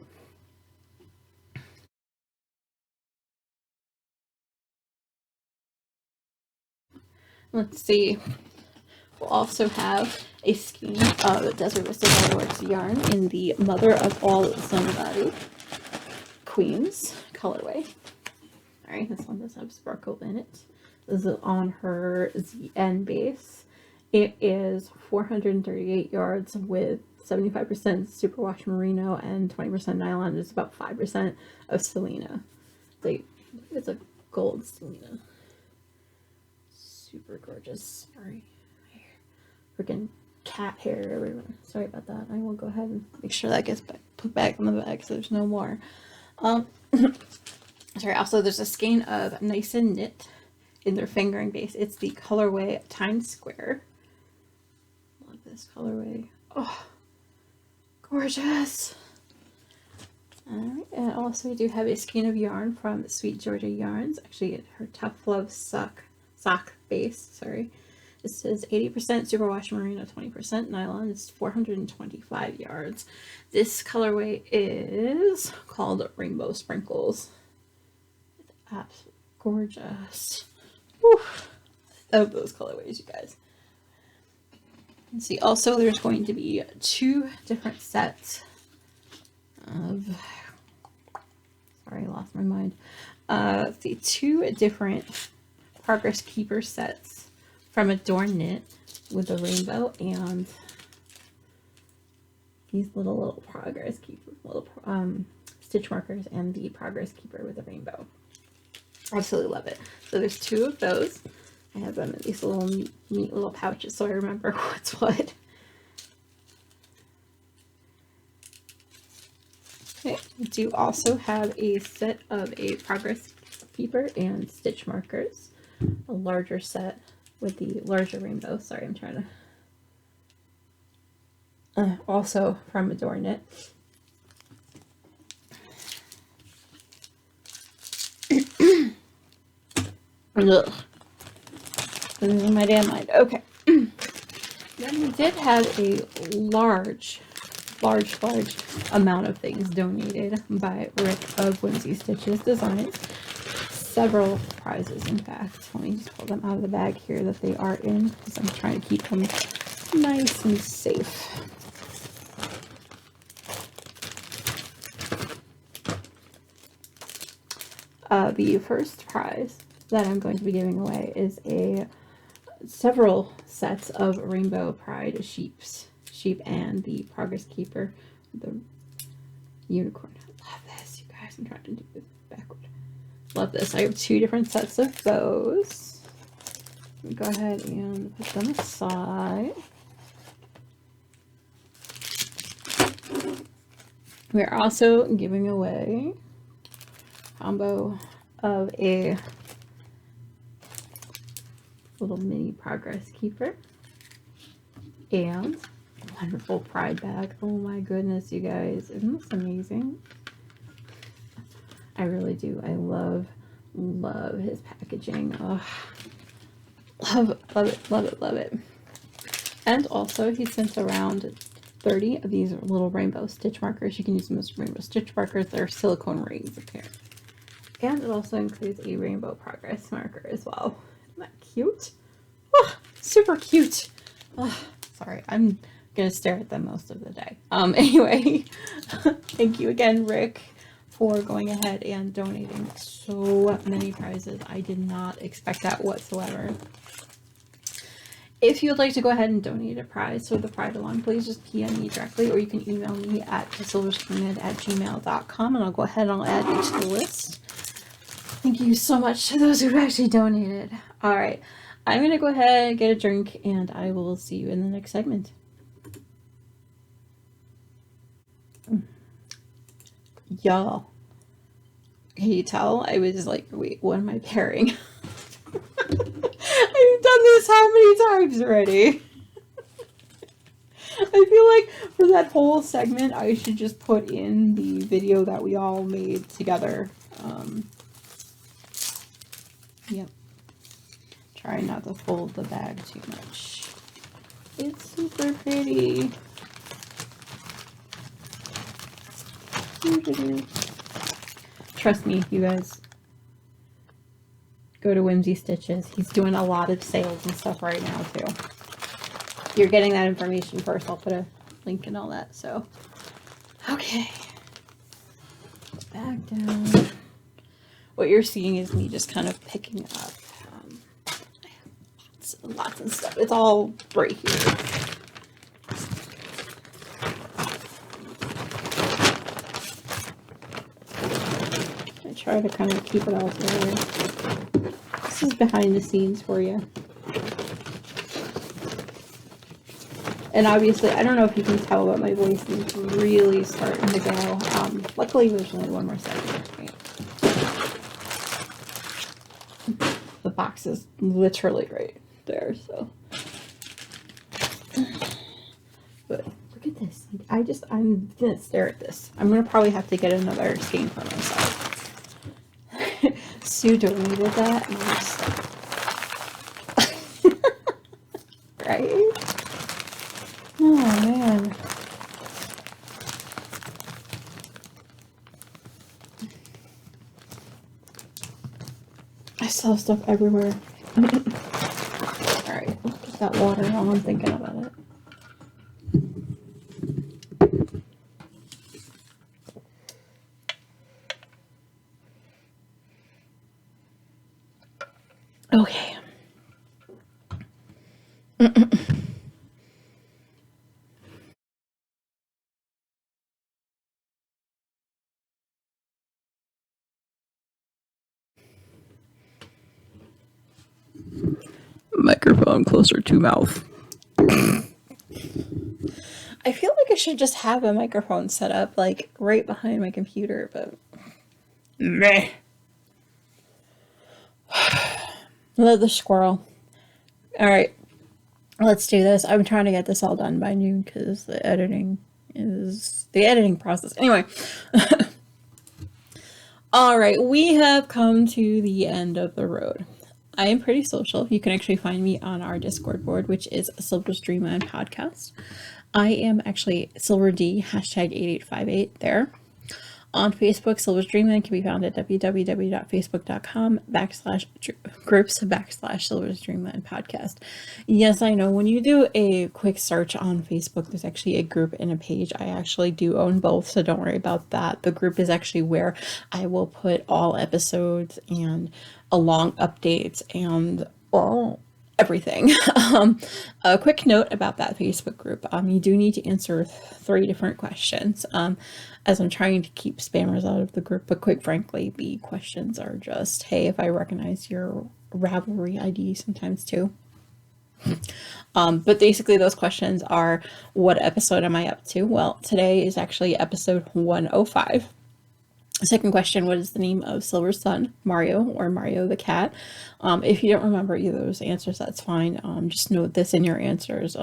Let's see. We'll also have a skein of Desert Vista Fireworks yarn in the Mother of All Somebody Queens colorway. Alright, this one does have sparkle in it. This is on her ZN base. It is 438 yards with 75% superwash merino and 20% nylon. It's about 5% of Selena. It's a gold Selena. Super gorgeous. Sorry. Freaking cat hair everywhere. Sorry about that. I will go ahead and make sure that gets put back on the bag so there's no more. Sorry, also there's a skein of Nice and Knit in their fingering base. It's the colorway Times Square. Love this colorway. Oh, gorgeous. Alright, and also we do have a skein of yarn from Sweet Georgia Yarns. Actually, her Tough Love sock base, sorry. It says 80% superwash merino, 20% nylon. It's 425 yards. This colorway is called Rainbow Sprinkles. It's absolutely gorgeous. Whew. I love those colorways, you guys. Let's see. Also, there's going to be 2 different sets of. Sorry, I lost my mind. Let's see. 2 different Progress Keeper sets from Adorn Knit with the rainbow and these little Progress Keeper, little stitch markers, and the Progress Keeper with the rainbow. Absolutely love it. So there's 2 of those. I have them in these little neat little pouches so I remember what's what. Okay, I do also have a set of a progress keeper and stitch markers. A larger set with the larger rainbow. Sorry, I'm trying to... also from Adore Knit. Ugh. Losing my damn mind. Okay. Then we did have a large amount of things donated by Rick of Whimsy Stitches Designs. Several prizes, in fact. Let me just pull them out of the bag here that they are in, because I'm trying to keep them nice and safe. The first prize that I'm going to be giving away is several sets of Rainbow Pride sheep and the Progress Keeper, the unicorn. I love this, you guys. I'm trying to do this backward. Love this. I have 2 different sets of those. Go ahead and put them aside. We're also giving away a combo of a little mini Progress Keeper and a wonderful Pride bag. Oh my goodness, you guys. Isn't this amazing? I really do. I love his packaging. Oh, love it. And also he sent around 30 of these little rainbow stitch markers. You can use them as rainbow stitch markers. They're silicone rings apparently. And it also includes a rainbow progress marker as well. Isn't that cute? Oh, super cute. Oh, sorry, I'm gonna stare at them most of the day. Anyway, thank you again, Rick, for going ahead and donating so many prizes. I did not expect that whatsoever. If you would like to go ahead and donate a prize for the Pride Along, please just PM me directly, or you can email me at silverluna@gmail.com, and I'll go ahead and I'll add you to the list. Thank you so much to those who actually donated. All right, I'm going to go ahead and get a drink, and I will see you in the next segment. Y'all, can you tell? I was like, wait, what am I pairing? I've done this how many times already? I feel like for that whole segment, I should just put in the video that we all made together. Yep. Try not to fold the bag too much. It's super pretty. Trust me, you guys. Go to Whimsy Stitches. He's doing a lot of sales and stuff right now too. You're getting that information first. I'll put a link and all that. So, okay. Back down. What you're seeing is me just kind of picking up lots of stuff. It's all right here. I try to kind of keep it all together. This is behind the scenes for you. And obviously, I don't know if you can tell, but my voice is really starting to go. Luckily, there's only one more second. Right? The box is literally right there, so. But look at this. I'm gonna stare at this. I'm gonna probably have to get another skein for myself. Sue donated that, and I'm just like, right? Oh man. I still have stuff everywhere. Alright, let's put that water while I'm thinking about it. Okay. microphone closer to mouth. I feel like I should just have a microphone set up, like, right behind my computer, but... meh. Love the squirrel. Alright, let's do this. I'm trying to get this all done by noon, because the editing process. Anyway. Alright, we have come to the end of the road. I am pretty social. You can actually find me on our Discord board, which is Silver's Dreamland Podcast. I am actually SilverD, #8858 there. On Facebook, Silver's Dreamland can be found at www.facebook.com/groups/Silver's Dreamland Podcast. Yes, I know when you do a quick search on Facebook, there's actually a group and a page. I actually do own both, so don't worry about that. The group is actually where I will put all episodes and along updates and all everything. A quick note about that Facebook group. You do need to answer 3 different questions. As I'm trying to keep spammers out of the group, but quite frankly, the questions are just, hey, if I recognize your Ravelry ID sometimes too. But basically those questions are, what episode am I up to? Well, today is actually episode 105. The second question, what is the name of Silver's son, Mario, or Mario the cat? If you don't remember either of those answers, that's fine. Just note this in your answers.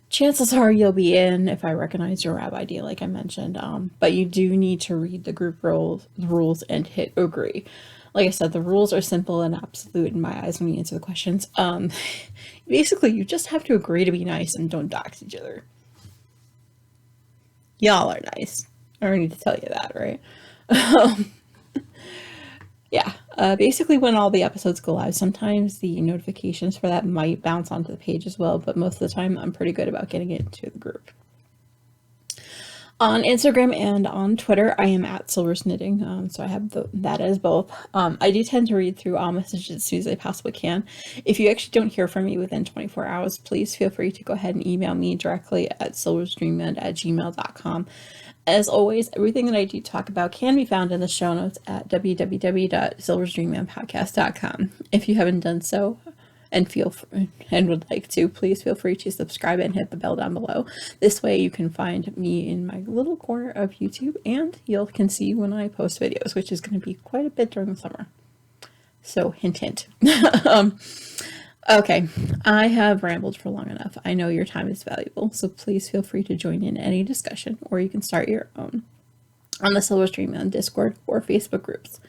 Chances are you'll be in if I recognize your Rab ID, like I mentioned. But you do need to read the group rules and hit agree. Like I said, the rules are simple and absolute in my eyes when you answer the questions. Basically, you just have to agree to be nice and don't dox each other. Y'all are nice. I don't need to tell you that, right? Yeah, basically when all the episodes go live, sometimes the notifications for that might bounce onto the page as well, but most of the time I'm pretty good about getting it to the group. On Instagram and on Twitter, I am at Silver's Knitting, so I have that as both. I do tend to read through all messages as soon as I possibly can. If you actually don't hear from me within 24 hours, please feel free to go ahead and email me directly at silversdreamland@gmail.com. As always, everything that I do talk about can be found in the show notes at www.silversdreamlandpodcast.com. If you haven't done so and would like to, please feel free to subscribe and hit the bell down below. This way you can find me in my little corner of YouTube, and you can see when I post videos, which is going to be quite a bit during the summer. So hint, hint. Okay, I have rambled for long enough. I know your time is valuable, so please feel free to join in any discussion, or you can start your own on the Silver's Dreamland Discord or Facebook groups.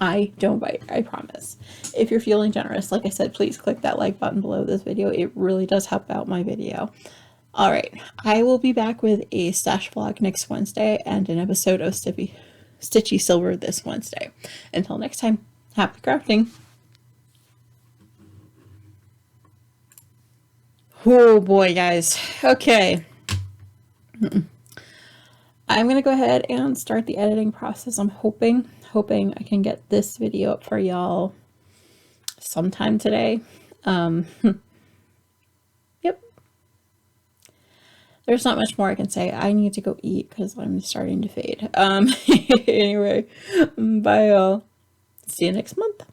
I don't bite, I promise. If you're feeling generous, like I said, please click that like button below this video. It really does help out my video. Alright, I will be back with a stash vlog next Wednesday and an episode of Stitchy Silver this Wednesday. Until next time, happy crafting! Oh boy, guys. Okay. I'm going to go ahead and start the editing process. I'm hoping I can get this video up for y'all sometime today. Yep. There's not much more I can say. I need to go eat because I'm starting to fade. Anyway, bye y'all. See you next month.